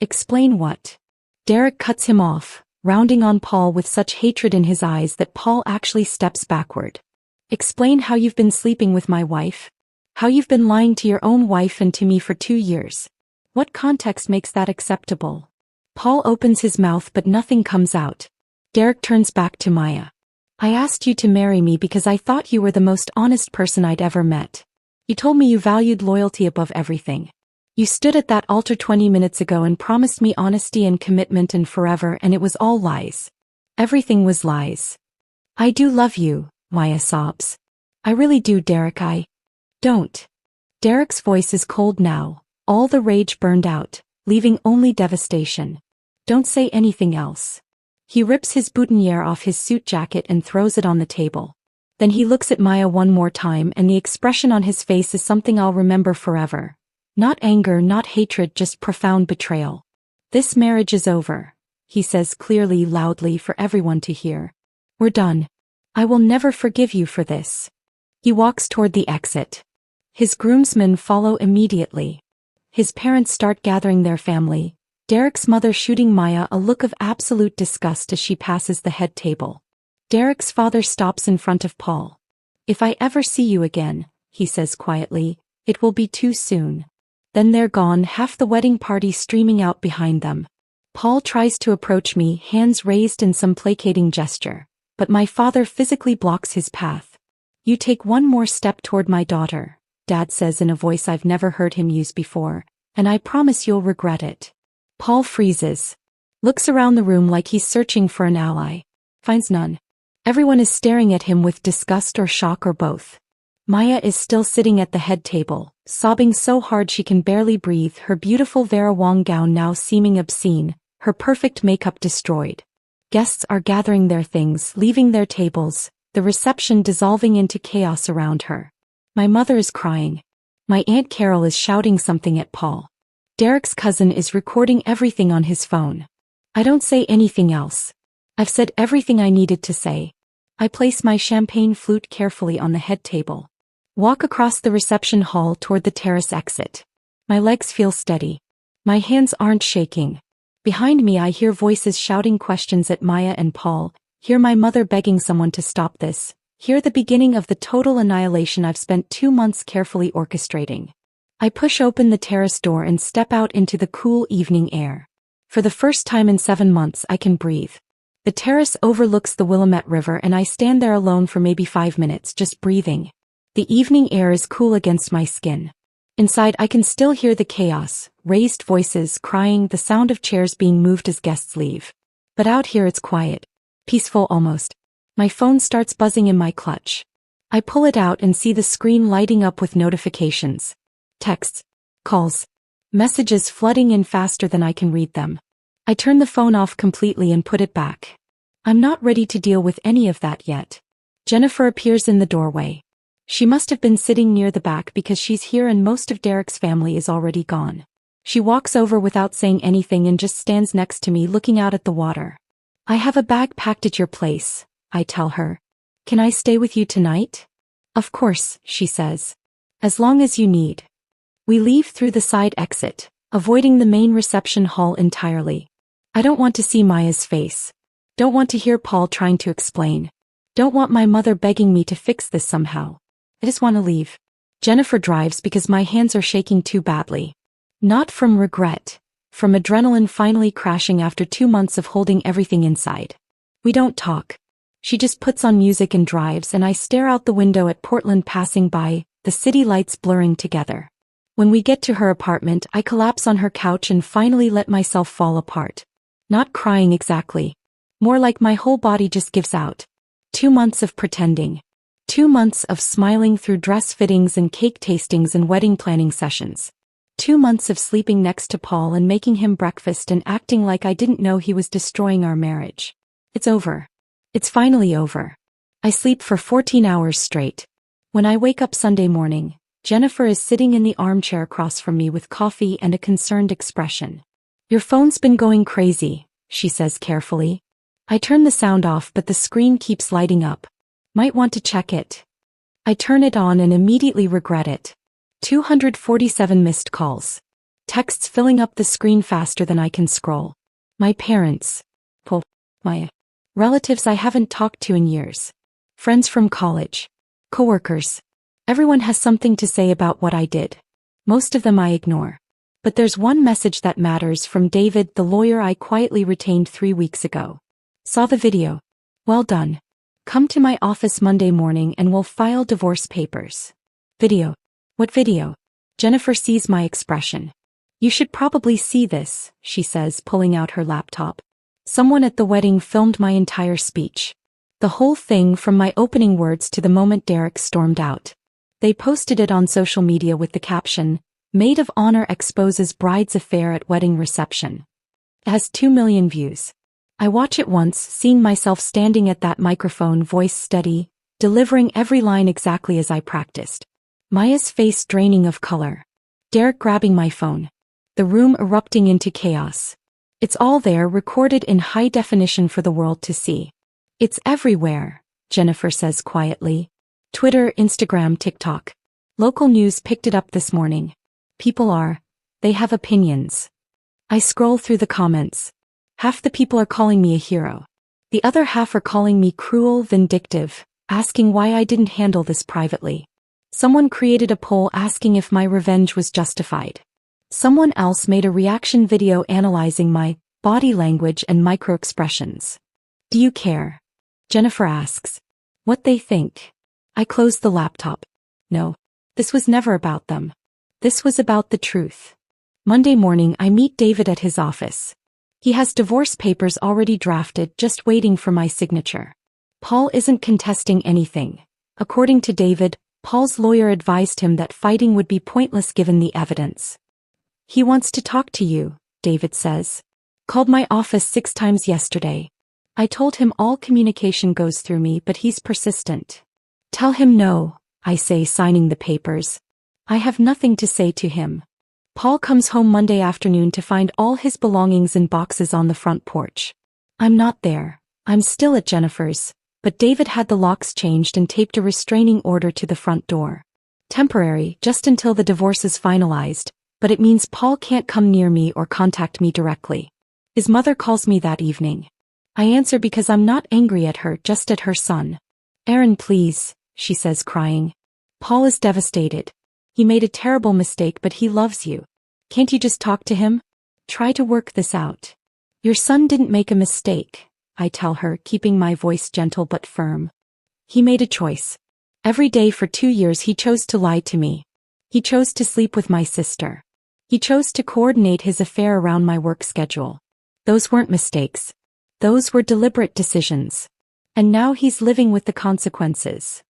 [SPEAKER 1] Explain what? Derek cuts him off, rounding on Paul with such hatred in his eyes that Paul actually steps backward. Explain how you've been sleeping with my wife? How you've been lying to your own wife and to me for 2 years? What context makes that acceptable? Paul opens his mouth but nothing comes out. Derek turns back to Maya. I asked you to marry me because I thought you were the most honest person I'd ever met. You told me you valued loyalty above everything. You stood at that altar 20 minutes ago and promised me honesty and commitment and forever, and it was all lies. Everything was lies. I do love you, Maya sobs. I really do, Derek. I don't. Derek's voice is cold now, all the rage burned out, leaving only devastation. Don't say anything else. He rips his boutonniere off his suit jacket and throws it on the table. Then he looks at Maya one more time and the expression on his face is something I'll remember forever. Not anger, not hatred, just profound betrayal. This marriage is over, he says clearly, loudly for everyone to hear. We're done. I will never forgive you for this. He walks toward the exit. His groomsmen follow immediately. His parents start gathering their family, Derek's mother shooting Maya a look of absolute disgust as she passes the head table. Derek's father stops in front of Paul. If I ever see you again, he says quietly, it will be too soon. Then they're gone, half the wedding party streaming out behind them. Paul tries to approach me, hands raised in some placating gesture, but my father physically blocks his path. You take one more step toward my daughter, Dad says in a voice I've never heard him use before, and I promise you'll regret it. Paul freezes. Looks around the room like he's searching for an ally. Finds none. Everyone is staring at him with disgust or shock or both. Maya is still sitting at the head table, sobbing so hard she can barely breathe, her beautiful Vera Wang gown now seeming obscene, her perfect makeup destroyed. Guests are gathering their things, leaving their tables, the reception dissolving into chaos around her. My mother is crying. My Aunt Carol is shouting something at Paul. Derek's cousin is recording everything on his phone. I don't say anything else. I've said everything I needed to say. I place my champagne flute carefully on the head table. Walk across the reception hall toward the terrace exit. My legs feel steady. My hands aren't shaking. Behind me I hear voices shouting questions at Maya and Paul, hear my mother begging someone to stop this, hear the beginning of the total annihilation I've spent 2 months carefully orchestrating. I push open the terrace door and step out into the cool evening air. For the first time in 7 months I can breathe. The terrace overlooks the Willamette River and I stand there alone for maybe 5 minutes just breathing. The evening air is cool against my skin. Inside I can still hear the chaos, raised voices, crying, the sound of chairs being moved as guests leave. But out here it's quiet. Peaceful almost. My phone starts buzzing in my clutch. I pull it out and see the screen lighting up with notifications. Texts, calls, messages flooding in faster than I can read them. I turn the phone off completely and put it back. I'm not ready to deal with any of that yet. Jennifer appears in the doorway. She must have been sitting near the back because she's here and most of Derek's family is already gone. She walks over without saying anything and just stands next to me looking out at the water. I have a bag packed at your place, I tell her. Can I stay with you tonight? Of course, she says. As long as you need. We leave through the side exit, avoiding the main reception hall entirely. I don't want to see Maya's face. Don't want to hear Paul trying to explain. Don't want my mother begging me to fix this somehow. I just want to leave. Jennifer drives because my hands are shaking too badly. Not from regret, from adrenaline finally crashing after 2 months of holding everything inside. We don't talk. She just puts on music and drives and I stare out the window at Portland passing by, the city lights blurring together. When we get to her apartment, I collapse on her couch and finally let myself fall apart. Not crying exactly. More like my whole body just gives out. 2 months of pretending. 2 months of smiling through dress fittings and cake tastings and wedding planning sessions. 2 months of sleeping next to Paul and making him breakfast and acting like I didn't know he was destroying our marriage. It's over. It's finally over. I sleep for 14 hours straight. When I wake up Sunday morning, Jennifer is sitting in the armchair across from me with coffee and a concerned expression. Your phone's been going crazy, she says carefully. I turn the sound off but the screen keeps lighting up. Might want to check it. I turn it on and immediately regret it. 247 missed calls. Texts filling up the screen faster than I can scroll. My parents. Paul. My relatives I haven't talked to in years. Friends from college. Coworkers. Everyone has something to say about what I did. Most of them I ignore. But there's one message that matters from David, the lawyer I quietly retained 3 weeks ago. Saw the video. Well done. Come to my office Monday morning and we'll file divorce papers. Video. What video? Jennifer sees my expression. You should probably see this, she says, pulling out her laptop. Someone at the wedding filmed my entire speech. The whole thing from my opening words to the moment Derek stormed out. They posted it on social media with the caption, Maid of Honor exposes bride's affair at wedding reception. It has 2 million views. I watch it once, seeing myself standing at that microphone, voice steady, delivering every line exactly as I practiced. Maya's face draining of color. Derek grabbing my phone. The room erupting into chaos. It's all there, recorded in high definition for the world to see. It's everywhere, Jennifer says quietly. Twitter, Instagram, TikTok. Local news picked it up this morning. They have opinions. I scroll through the comments. Half the people are calling me a hero. The other half are calling me cruel, vindictive, asking why I didn't handle this privately. Someone created a poll asking if my revenge was justified. Someone else made a reaction video analyzing my body language and microexpressions. Do you care? Jennifer asks. What they think. I close the laptop. No. This was never about them. This was about the truth. Monday morning I meet David at his office. He has divorce papers already drafted, just waiting for my signature. Paul isn't contesting anything. According to David, Paul's lawyer advised him that fighting would be pointless given the evidence. He wants to talk to you, David says. Called my office 6 times yesterday. I told him all communication goes through me, but he's persistent. Tell him no, I say, signing the papers. I have nothing to say to him. Paul comes home Monday afternoon to find all his belongings in boxes on the front porch. I'm not there. I'm still at Jennifer's, but David had the locks changed and taped a restraining order to the front door. Temporary, just until the divorce is finalized, but it means Paul can't come near me or contact me directly. His mother calls me that evening. I answer because I'm not angry at her, just at her son. Aaron, please, she says, crying. Paul is devastated. He made a terrible mistake, but he loves you. Can't you just talk to him? Try to work this out. Your son didn't make a mistake, I tell her, keeping my voice gentle but firm. He made a choice. Every day for 2 years he chose to lie to me. He chose to sleep with my sister. He chose to coordinate his affair around my work schedule. Those weren't mistakes. Those were deliberate decisions. And now he's living with the consequences.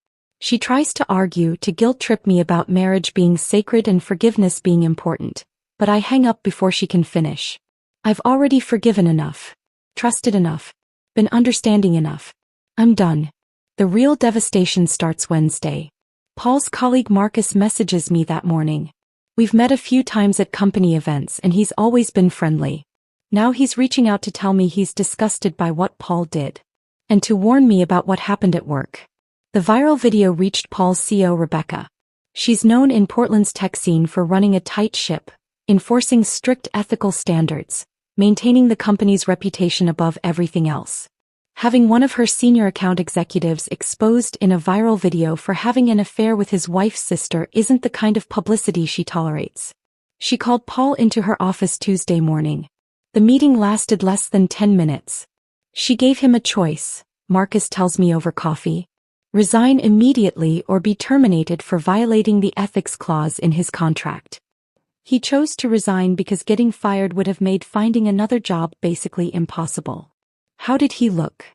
[SPEAKER 1] She tries to argue to guilt-trip me about marriage being sacred and forgiveness being important, but I hang up before she can finish. I've already forgiven enough, trusted enough, been understanding enough. I'm done. The real devastation starts Wednesday. Paul's colleague Marcus messages me that morning. We've met a few times at company events and he's always been friendly. Now he's reaching out to tell me he's disgusted by what Paul did. And to warn me about what happened at work. The viral video reached Paul's CEO Rebecca. She's known in Portland's tech scene for running a tight ship, enforcing strict ethical standards, maintaining the company's reputation above everything else. Having one of her senior account executives exposed in a viral video for having an affair with his wife's sister isn't the kind of publicity she tolerates. She called Paul into her office Tuesday morning. The meeting lasted less than 10 minutes. She gave him a choice, Marcus tells me over coffee. Resign immediately or be terminated for violating the ethics clause in his contract. He chose to resign because getting fired would have made finding another job basically impossible. How did he look?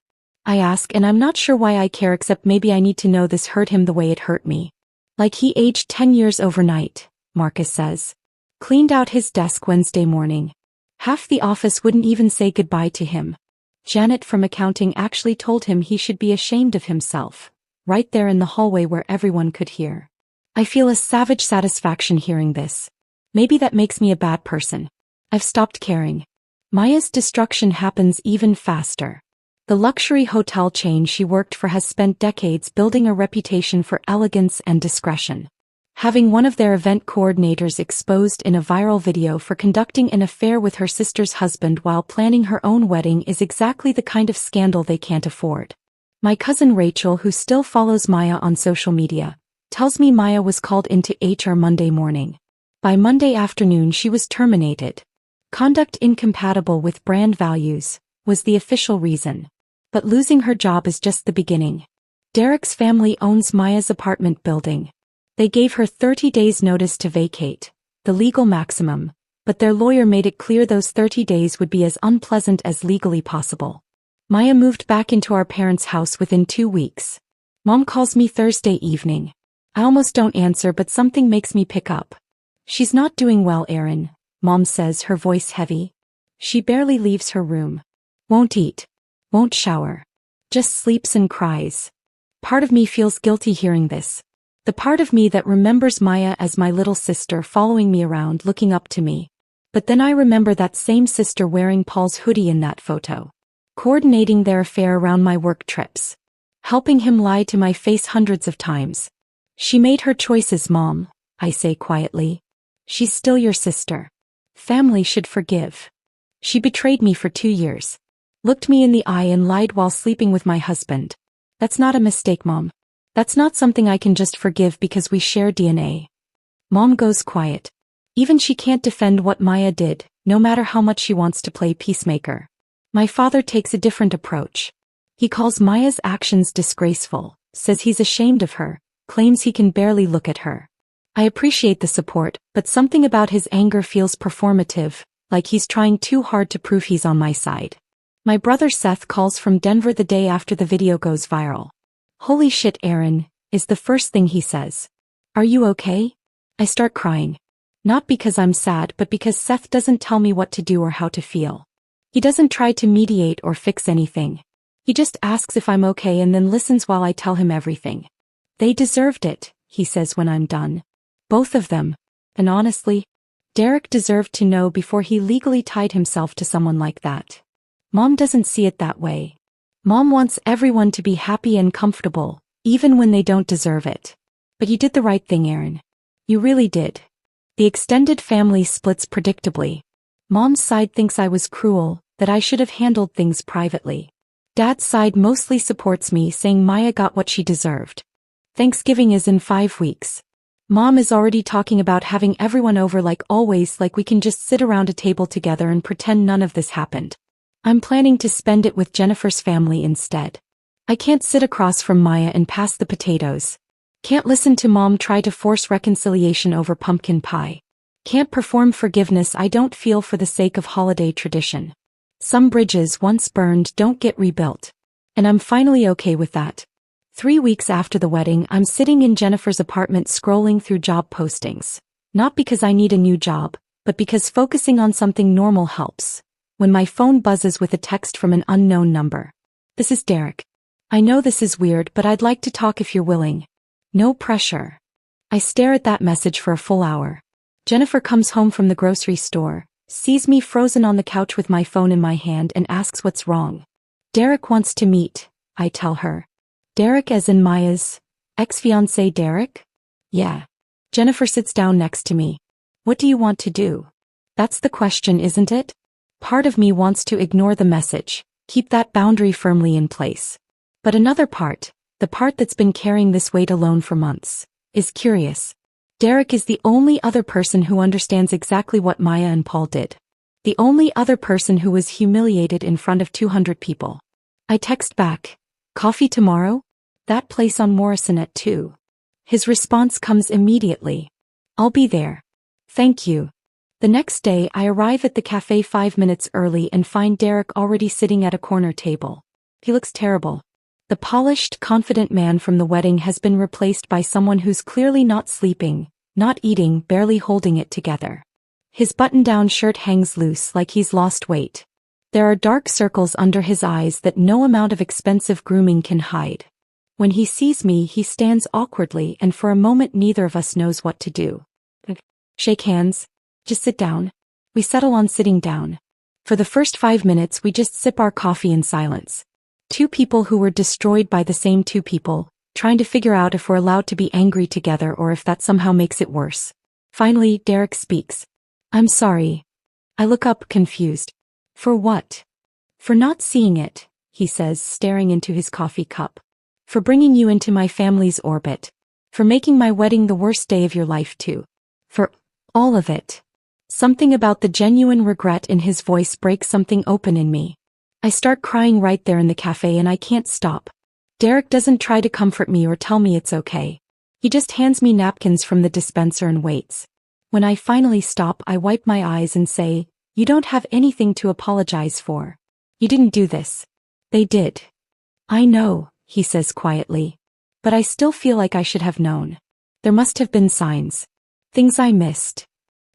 [SPEAKER 1] I ask, and I'm not sure why I care, except maybe I need to know this hurt him the way it hurt me. Like he aged 10 years overnight, Marcus says. Cleaned out his desk Wednesday morning. Half the office wouldn't even say goodbye to him. Janet from accounting actually told him he should be ashamed of himself. Right there in the hallway where everyone could hear. I feel a savage satisfaction hearing this. Maybe that makes me a bad person. I've stopped caring. Maya's destruction happens even faster. The luxury hotel chain she worked for has spent decades building a reputation for elegance and discretion. Having one of their event coordinators exposed in a viral video for conducting an affair with her sister's husband while planning her own wedding is exactly the kind of scandal they can't afford. My cousin Rachel, who still follows Maya on social media, tells me Maya was called into HR Monday morning. By Monday afternoon she was terminated. Conduct incompatible with brand values was the official reason. But losing her job is just the beginning. Derek's family owns Maya's apartment building. They gave her 30 days notice to vacate, the legal maximum, but their lawyer made it clear those 30 days would be as unpleasant as legally possible. Maya moved back into our parents' house within 2 weeks. Mom calls me Thursday evening. I almost don't answer, but something makes me pick up. She's not doing well, Aaron, Mom says, her voice heavy. She barely leaves her room. Won't eat. Won't shower. Just sleeps and cries. Part of me feels guilty hearing this. The part of me that remembers Maya as my little sister following me around looking up to me. But then I remember that same sister wearing Paul's hoodie in that photo. Coordinating their affair around my work trips. Helping him lie to my face hundreds of times. She made her choices, Mom, I say quietly. She's still your sister. Family should forgive. She betrayed me for 2 years. Looked me in the eye and lied while sleeping with my husband. That's not a mistake, Mom. That's not something I can just forgive because we share DNA. Mom goes quiet. Even she can't defend what Maya did, no matter how much she wants to play peacemaker. My father takes a different approach. He calls Maya's actions disgraceful, says he's ashamed of her, claims he can barely look at her. I appreciate the support, but something about his anger feels performative, like he's trying too hard to prove he's on my side. My brother Seth calls from Denver the day after the video goes viral. Holy shit, Aaron, is the first thing he says. Are you okay? I start crying. Not because I'm sad, but because Seth doesn't tell me what to do or how to feel. He doesn't try to mediate or fix anything. He just asks if I'm okay and then listens while I tell him everything. They deserved it, he says when I'm done. Both of them. And honestly, Derek deserved to know before he legally tied himself to someone like that. Mom doesn't see it that way. Mom wants everyone to be happy and comfortable, even when they don't deserve it. But you did the right thing, Aaron. You really did. The extended family splits predictably. Mom's side thinks I was cruel, that I should have handled things privately. Dad's side mostly supports me, saying Maya got what she deserved. Thanksgiving is in 5 weeks. Mom is already talking about having everyone over like always, like we can just sit around a table together and pretend none of this happened. I'm planning to spend it with Jennifer's family instead. I can't sit across from Maya and pass the potatoes. Can't listen to Mom try to force reconciliation over pumpkin pie. Can't perform forgiveness I don't feel for the sake of holiday tradition. Some bridges once burned don't get rebuilt. And I'm finally okay with that. 3 weeks after the wedding, I'm sitting in Jennifer's apartment scrolling through job postings. Not because I need a new job, but because focusing on something normal helps. When my phone buzzes with a text from an unknown number. This is Derek. I know this is weird, but I'd like to talk if you're willing. No pressure. I stare at that message for a full hour. Jennifer comes home from the grocery store, sees me frozen on the couch with my phone in my hand and asks what's wrong. Derek wants to meet, I tell her. Derek as in Maya's ex-fiancé Derek? Yeah. Jennifer sits down next to me. What do you want to do? That's the question, isn't it? Part of me wants to ignore the message, keep that boundary firmly in place. But another part, the part that's been carrying this weight alone for months, is curious. Derek is the only other person who understands exactly what Maya and Paul did. The only other person who was humiliated in front of 200 people. I text back, coffee tomorrow? That place on Morrison at 2. His response comes immediately. I'll be there. Thank you. The next day I arrive at the cafe 5 minutes early and find Derek already sitting at a corner table. He looks terrible. The polished, confident man from the wedding has been replaced by someone who's clearly not sleeping, not eating, barely holding it together. His button-down shirt hangs loose like he's lost weight. There are dark circles under his eyes that no amount of expensive grooming can hide. When he sees me, he stands awkwardly and for a moment neither of us knows what to do. Shake hands. Just sit down. We settle on sitting down. For the first 5 minutes we just sip our coffee in silence. Two people who were destroyed by the same two people, trying to figure out if we're allowed to be angry together or if that somehow makes it worse. Finally, Derek speaks. I'm sorry. I look up, confused. For what? For not seeing it, he says, staring into his coffee cup. For bringing you into my family's orbit. For making my wedding the worst day of your life too. For all of it. Something about the genuine regret in his voice breaks something open in me. I start crying right there in the cafe and I can't stop. Derek doesn't try to comfort me or tell me it's okay. He just hands me napkins from the dispenser and waits. When I finally stop, I wipe my eyes and say, you don't have anything to apologize for. You didn't do this. They did. I know, he says quietly. But I still feel like I should have known. There must have been signs. Things I missed.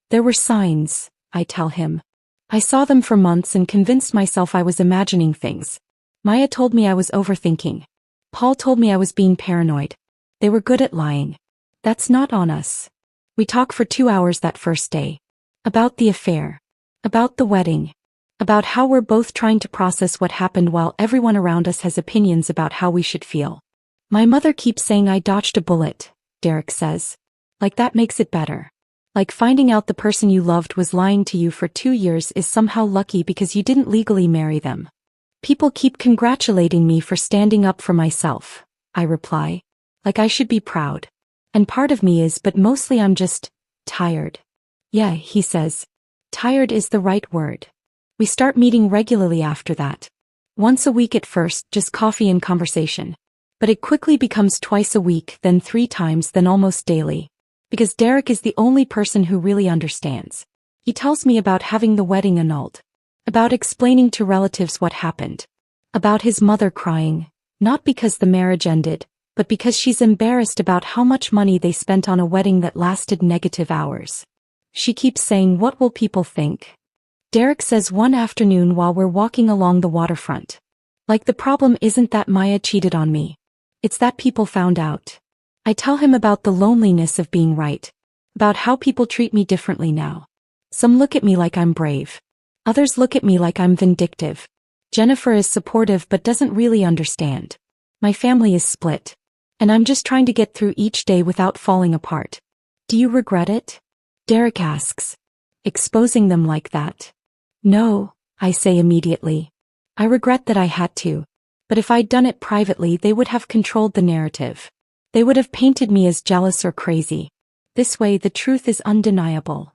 [SPEAKER 1] There were signs, I tell him. I saw them for months and convinced myself I was imagining things. Maya told me I was overthinking. Paul told me I was being paranoid. They were good at lying. That's not on us. We talk for 2 hours that first day. About the affair. About the wedding. About how we're both trying to process what happened while everyone around us has opinions about how we should feel. My mother keeps saying I dodged a bullet, Derek says. Like that makes it better. Like finding out the person you loved was lying to you for 2 years is somehow lucky because you didn't legally marry them. People keep congratulating me for standing up for myself, I reply. Like I should be proud. And part of me is, but mostly I'm just tired. Yeah, he says. Tired is the right word. We start meeting regularly after that. Once a week at first, just coffee and conversation. But it quickly becomes twice a week, then 3 times, then almost daily. Because Derek is the only person who really understands. He tells me about having the wedding annulled. About explaining to relatives what happened. About his mother crying, not because the marriage ended, but because she's embarrassed about how much money they spent on a wedding that lasted negative hours. She keeps saying, what will people think? Derek says one afternoon while we're walking along the waterfront. Like the problem isn't that Maya cheated on me. It's that people found out. I tell him about the loneliness of being right. About how people treat me differently now. Some look at me like I'm brave. Others look at me like I'm vindictive. Jennifer is supportive but doesn't really understand. My family is split. And I'm just trying to get through each day without falling apart. Do you regret it? Derek asks. Exposing them like that. No, I say immediately. I regret that I had to. But if I'd done it privately, they would have controlled the narrative. They would have painted me as jealous or crazy. This way the truth is undeniable.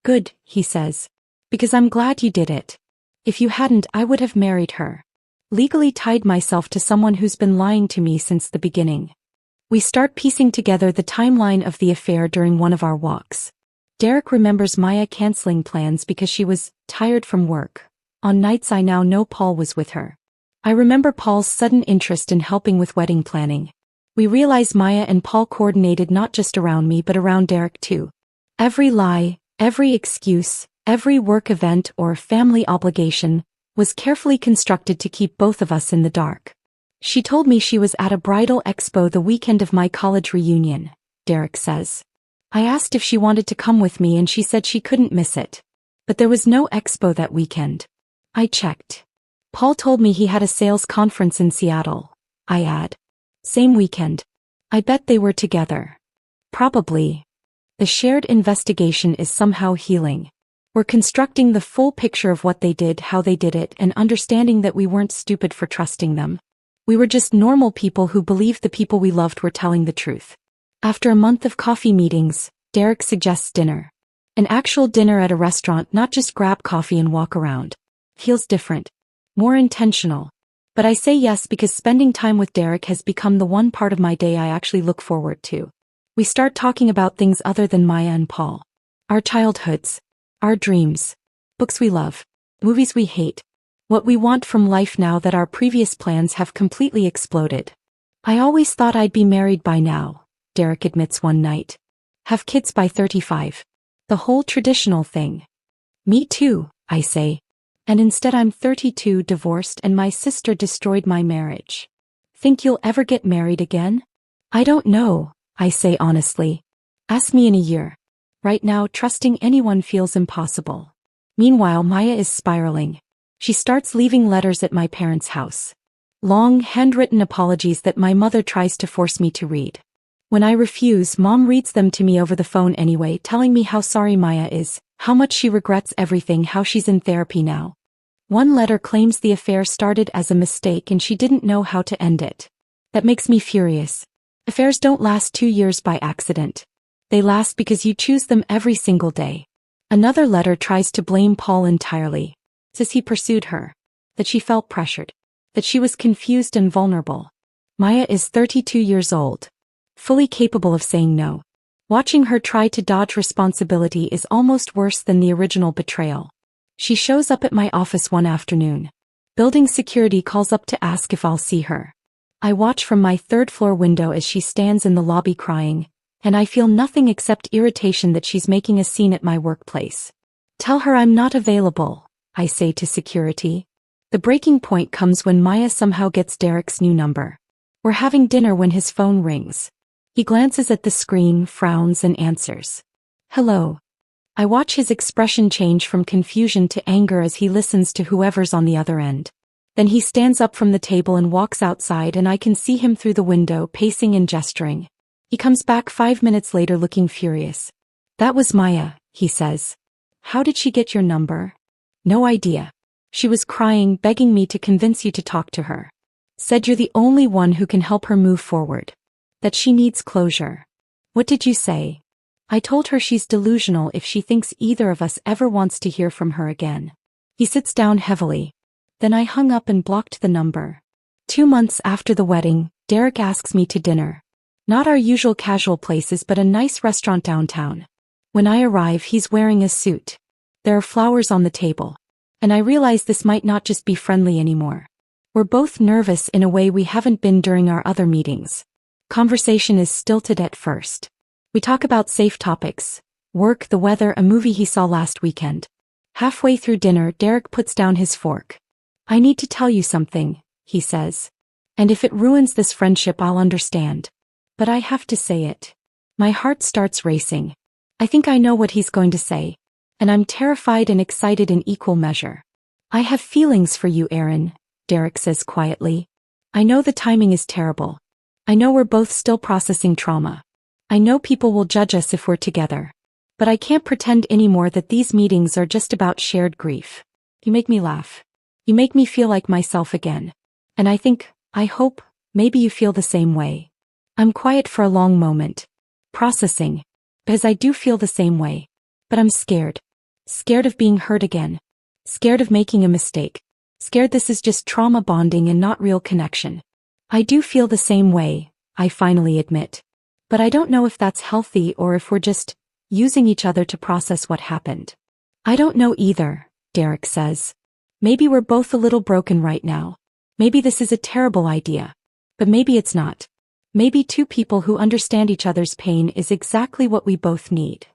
[SPEAKER 1] Good, he says. Because I'm glad you did it. If you hadn't, I would have married her. Legally tied myself to someone who's been lying to me since the beginning. We start piecing together the timeline of the affair during one of our walks. Derek remembers Maya canceling plans because she was tired from work. On nights I now know Paul was with her. I remember Paul's sudden interest in helping with wedding planning. We realize Maya and Paul coordinated not just around me but around Derek too. Every lie, every excuse, every work event or family obligation was carefully constructed to keep both of us in the dark. She told me she was at a bridal expo the weekend of my college reunion, Derek says. I asked if she wanted to come with me and she said she couldn't miss it. But there was no expo that weekend. I checked. Paul told me he had a sales conference in Seattle. I add. Same weekend. I bet they were together. Probably. The shared investigation is somehow healing. We're constructing the full picture of what they did, how they did it, and understanding that we weren't stupid for trusting them. We were just normal people who believed the people we loved were telling the truth. After a month of coffee meetings, Derek suggests dinner. An actual dinner at a restaurant, not just grab coffee and walk around. Feels different. More intentional. But I say yes because spending time with Derek has become the one part of my day I actually look forward to. We start talking about things other than Maya and Paul. Our childhoods. Our dreams. Books we love. Movies we hate. What we want from life now that our previous plans have completely exploded. I always thought I'd be married by now, Derek admits one night. Have kids by 35. The whole traditional thing. Me too, I say. And instead I'm 32, divorced, and my sister destroyed my marriage. Think you'll ever get married again? I don't know, I say honestly. Ask me in a year. Right now, trusting anyone feels impossible. Meanwhile, Maya is spiraling. She starts leaving letters at my parents' house. Long, handwritten apologies that my mother tries to force me to read. When I refuse, Mom reads them to me over the phone anyway, telling me how sorry Maya is, how much she regrets everything, how she's in therapy now. One letter claims the affair started as a mistake and she didn't know how to end it. That makes me furious. Affairs don't last 2 years by accident. They last because you choose them every single day. Another letter tries to blame Paul entirely. Says he pursued her. That she felt pressured. That she was confused and vulnerable. Maya is 32 years old. Fully capable of saying no. Watching her try to dodge responsibility is almost worse than the original betrayal. She shows up at my office one afternoon. Building security calls up to ask if I'll see her. I watch from my third-floor window as she stands in the lobby crying, and I feel nothing except irritation that she's making a scene at my workplace. Tell her I'm not available, I say to security. The breaking point comes when Maya somehow gets Derek's new number. We're having dinner when his phone rings. He glances at the screen, frowns, and answers. Hello. I watch his expression change from confusion to anger as he listens to whoever's on the other end. Then he stands up from the table and walks outside, and I can see him through the window, pacing and gesturing. He comes back 5 minutes later looking furious. That was Maya, he says. How did she get your number? No idea. She was crying, begging me to convince you to talk to her. Said you're the only one who can help her move forward. That she needs closure. What did you say? I told her she's delusional if she thinks either of us ever wants to hear from her again. He sits down heavily. Then I hung up and blocked the number. 2 months after the wedding, Derek asks me to dinner. Not our usual casual places but a nice restaurant downtown. When I arrive, he's wearing a suit. There are flowers on the table. And I realize this might not just be friendly anymore. We're both nervous in a way we haven't been during our other meetings. Conversation is stilted at first. We talk about safe topics. Work, the weather, a movie he saw last weekend. Halfway through dinner, Derek puts down his fork. I need to tell you something, he says. And if it ruins this friendship, I'll understand. But I have to say it. My heart starts racing. I think I know what he's going to say. And I'm terrified and excited in equal measure. I have feelings for you, Aaron, Derek says quietly. I know the timing is terrible. I know we're both still processing trauma. I know people will judge us if we're together. But I can't pretend anymore that these meetings are just about shared grief. You make me laugh. You make me feel like myself again. And I hope, maybe you feel the same way. I'm quiet for a long moment. Processing. Because I do feel the same way. But I'm scared. Scared of being hurt again. Scared of making a mistake. Scared this is just trauma bonding and not real connection. I do feel the same way, I finally admit. But I don't know if that's healthy or if we're just using each other to process what happened. I don't know either, Derek says. Maybe we're both a little broken right now. Maybe this is a terrible idea. But maybe it's not. Maybe two people who understand each other's pain is exactly what we both need.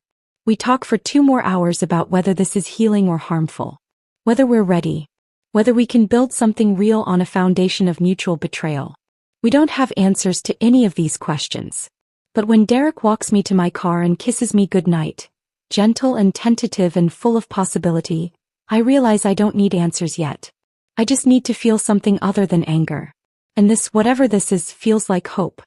[SPEAKER 1] We talk for 2 more hours about whether this is healing or harmful. Whether we're ready. Whether we can build something real on a foundation of mutual betrayal. We don't have answers to any of these questions. But when Derek walks me to my car and kisses me goodnight, gentle and tentative and full of possibility, I realize I don't need answers yet. I just need to feel something other than anger. And this, whatever this is, feels like hope.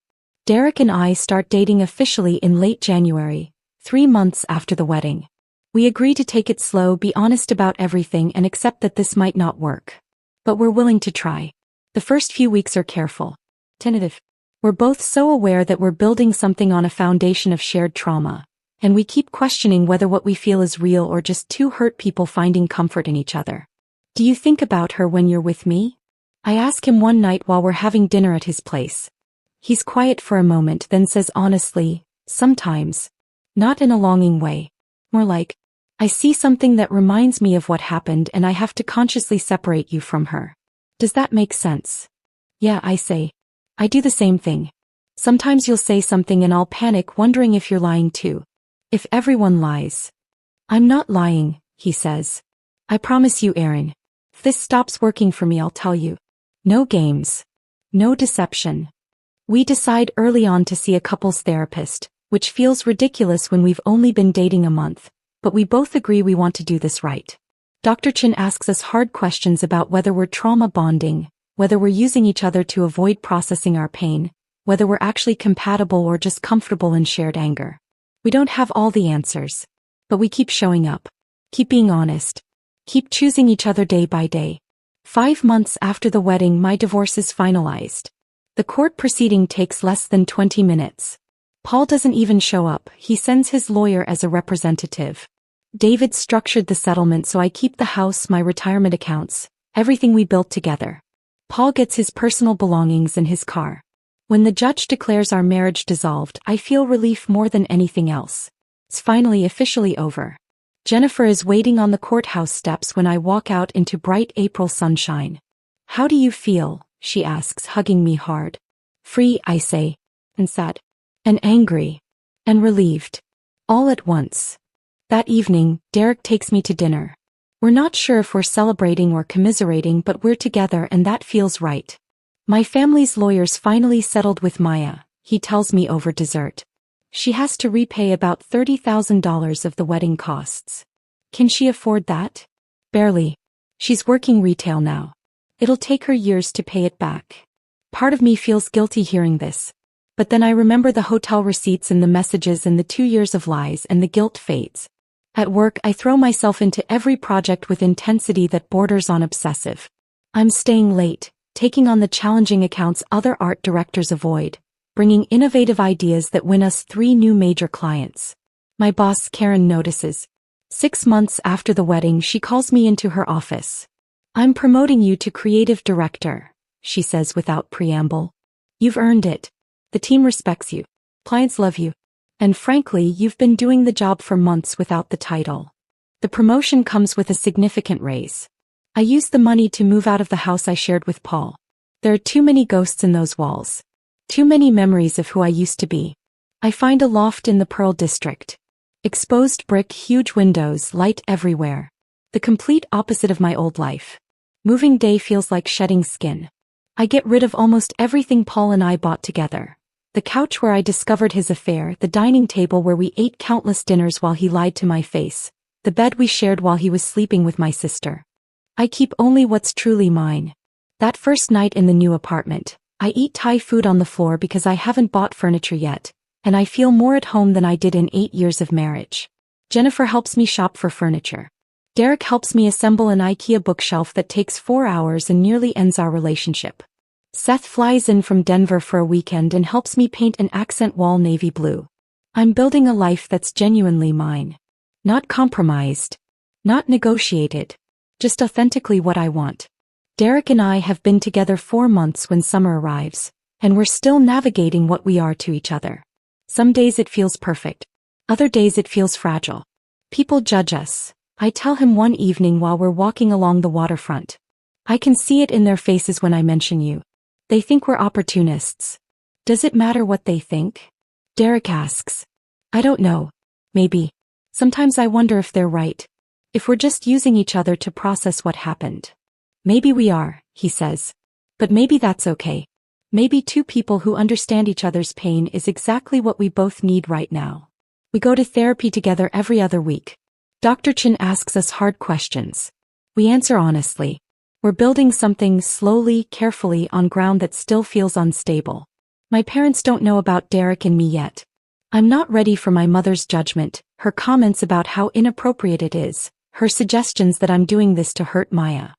[SPEAKER 1] Derek and I start dating officially in late January, 3 months after the wedding. We agree to take it slow, be honest about everything, and accept that this might not work. But we're willing to try. The first few weeks are careful. Tentative. We're both so aware that we're building something on a foundation of shared trauma, and we keep questioning whether what we feel is real or just two hurt people finding comfort in each other. Do you think about her when you're with me? I ask him one night while we're having dinner at his place. He's quiet for a moment, then says honestly, sometimes. Not in a longing way. More like, I see something that reminds me of what happened and I have to consciously separate you from her. Does that make sense? Yeah, I say. I do the same thing. Sometimes you'll say something and I'll panic, wondering if you're lying too. If everyone lies. I'm not lying, he says. I promise you, Aaron. If this stops working for me, I'll tell you. No games. No deception. We decide early on to see a couples therapist, which feels ridiculous when we've only been dating a month, but we both agree we want to do this right. Dr. Chin asks us hard questions about whether we're trauma bonding, whether we're using each other to avoid processing our pain, whether we're actually compatible or just comfortable in shared anger. We don't have all the answers, but we keep showing up, keep being honest, keep choosing each other day by day. 5 months after the wedding, my divorce is finalized. The court proceeding takes less than 20 minutes. Paul doesn't even show up, he sends his lawyer as a representative. David structured the settlement so I keep the house, my retirement accounts, everything we built together. Paul gets his personal belongings and his car. When the judge declares our marriage dissolved, I feel relief more than anything else. It's finally officially over. Jennifer is waiting on the courthouse steps when I walk out into bright April sunshine. How do you feel? She asks, hugging me hard. Free, I say. And sad. And angry. And relieved. All at once. That evening, Derek takes me to dinner. We're not sure if we're celebrating or commiserating, but we're together and that feels right. My family's lawyers finally settled with Maya, he tells me over dessert. She has to repay about $30,000 of the wedding costs. Can she afford that? Barely. She's working retail now. It'll take her years to pay it back. Part of me feels guilty hearing this. But then I remember the hotel receipts and the messages and the 2 years of lies, and the guilt fades. At work, I throw myself into every project with intensity that borders on obsessive. I'm staying late, taking on the challenging accounts other art directors avoid, bringing innovative ideas that win us 3 new major clients. My boss, Karen, notices. 6 months after the wedding, she calls me into her office. I'm promoting you to creative director, she says without preamble. You've earned it. The team respects you. Clients love you. And frankly, you've been doing the job for months without the title. The promotion comes with a significant raise. I used the money to move out of the house I shared with Paul. There are too many ghosts in those walls. Too many memories of who I used to be. I find a loft in the Pearl District. Exposed brick, huge windows, light everywhere. The complete opposite of my old life. Moving day feels like shedding skin. I get rid of almost everything Paul and I bought together. The couch where I discovered his affair, the dining table where we ate countless dinners while he lied to my face, the bed we shared while he was sleeping with my sister. I keep only what's truly mine. That first night in the new apartment, I eat Thai food on the floor because I haven't bought furniture yet, and I feel more at home than I did in 8 years of marriage. Jennifer helps me shop for furniture. Derek helps me assemble an IKEA bookshelf that takes 4 hours and nearly ends our relationship. Seth flies in from Denver for a weekend and helps me paint an accent wall navy blue. I'm building a life that's genuinely mine. Not compromised. Not negotiated. Just authentically what I want. Derek and I have been together 4 months when summer arrives, and we're still navigating what we are to each other. Some days it feels perfect. Other days it feels fragile. People judge us. I tell him one evening while we're walking along the waterfront. I can see it in their faces when I mention you. They think we're opportunists. Does it matter what they think? Derek asks. I don't know. Maybe. Sometimes I wonder if they're right. If we're just using each other to process what happened. Maybe we are, he says. But maybe that's okay. Maybe two people who understand each other's pain is exactly what we both need right now. We go to therapy together every other week. Dr. Chin asks us hard questions. We answer honestly. We're building something slowly, carefully on ground that still feels unstable. My parents don't know about Derek and me yet. I'm not ready for my mother's judgment, her comments about how inappropriate it is, her suggestions that I'm doing this to hurt Maya.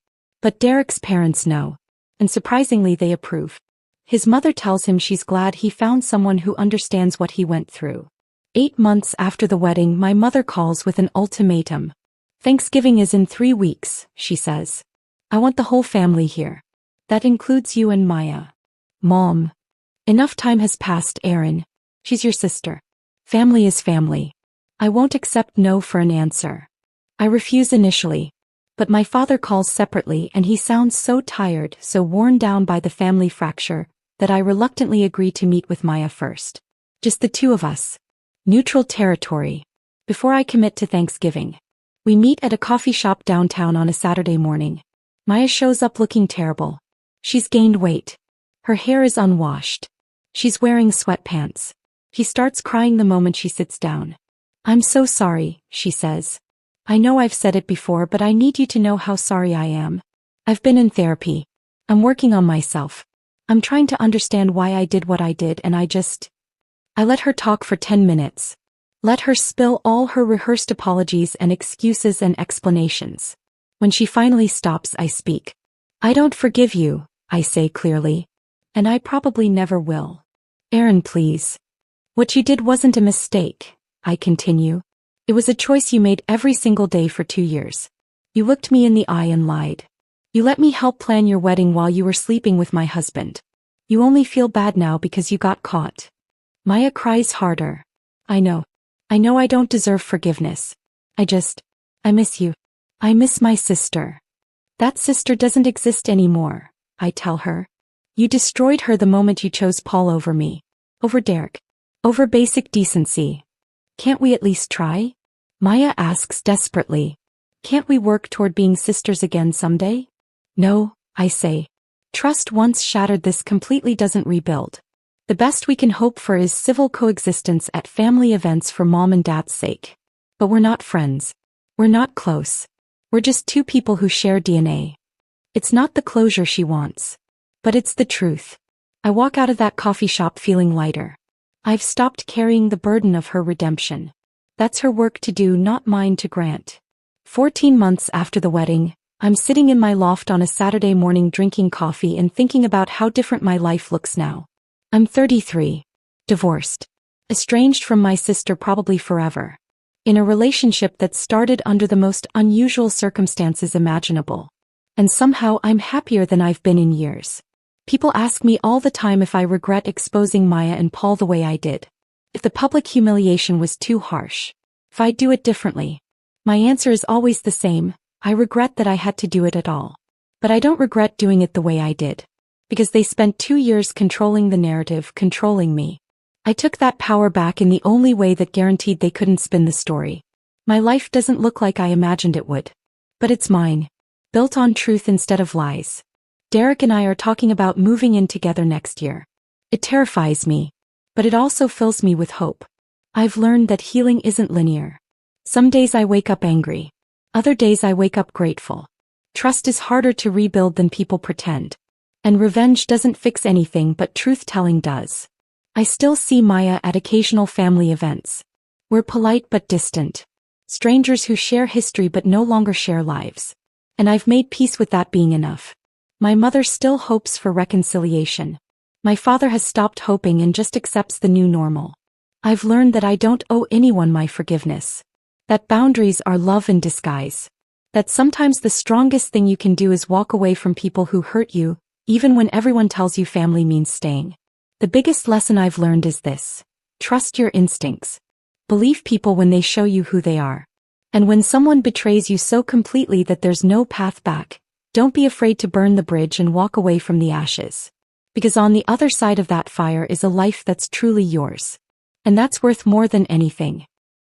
[SPEAKER 1] But Derek's parents know. And surprisingly they approve. His mother tells him she's glad he found someone who understands what he went through. 8 months after the wedding, my mother calls with an ultimatum. Thanksgiving is in 3 weeks, she says. I want the whole family here. That includes you and Maya. Mom. Enough time has passed, Aaron. She's your sister. Family is family. I won't accept no for an answer. I refuse initially. But my father calls separately and he sounds so tired, so worn down by the family fracture, that I reluctantly agree to meet with Maya first. Just the two of us. Neutral territory. Before I commit to Thanksgiving. We meet at a coffee shop downtown on a Saturday morning. Maya shows up looking terrible. She's gained weight. Her hair is unwashed. She's wearing sweatpants. He starts crying the moment she sits down. I'm so sorry, she says. I know I've said it before, but I need you to know how sorry I am. I've been in therapy. I'm working on myself. I'm trying to understand why I did what I did and I let her talk for 10 minutes. Let her spill all her rehearsed apologies and excuses and explanations. When she finally stops, I speak. I don't forgive you, I say clearly. And I probably never will. Aaron, please. What you did wasn't a mistake, I continue. It was a choice you made every single day for 2 years. You looked me in the eye and lied. You let me help plan your wedding while you were sleeping with my husband. You only feel bad now because you got caught. Maya cries harder. I know I don't deserve forgiveness. I miss you. I miss my sister. That sister doesn't exist anymore, I tell her. You destroyed her the moment you chose Paul over me. Over Derek. Over basic decency. Can't we at least try? Maya asks desperately. Can't we work toward being sisters again someday? No, I say. Trust once shattered, this completely doesn't rebuild. The best we can hope for is civil coexistence at family events for mom and dad's sake. But we're not friends. We're not close. We're just two people who share DNA. It's not the closure she wants. But it's the truth. I walk out of that coffee shop feeling lighter. I've stopped carrying the burden of her redemption. That's her work to do, not mine to grant. 14 months after the wedding, I'm sitting in my loft on a Saturday morning drinking coffee and thinking about how different my life looks now. I'm 33. Divorced. Estranged from my sister probably forever. In a relationship that started under the most unusual circumstances imaginable. And somehow I'm happier than I've been in years. People ask me all the time if I regret exposing Maya and Paul the way I did. If the public humiliation was too harsh. If I'd do it differently. My answer is always the same. I regret that I had to do it at all. But I don't regret doing it the way I did. Because they spent 2 years controlling the narrative, controlling me. I took that power back in the only way that guaranteed they couldn't spin the story. My life doesn't look like I imagined it would. But it's mine. Built on truth instead of lies. Derek and I are talking about moving in together next year. It terrifies me. But it also fills me with hope. I've learned that healing isn't linear. Some days I wake up angry. Other days I wake up grateful. Trust is harder to rebuild than people pretend. And revenge doesn't fix anything, but truth-telling does. I still see Maya at occasional family events. We're polite but distant. Strangers who share history but no longer share lives. And I've made peace with that being enough. My mother still hopes for reconciliation. My father has stopped hoping and just accepts the new normal. I've learned that I don't owe anyone my forgiveness. That boundaries are love in disguise. That sometimes the strongest thing you can do is walk away from people who hurt you, even when everyone tells you family means staying. The biggest lesson I've learned is this. Trust your instincts. Believe people when they show you who they are. And when someone betrays you so completely that there's no path back, don't be afraid to burn the bridge and walk away from the ashes. Because on the other side of that fire is a life that's truly yours. And that's worth more than anything.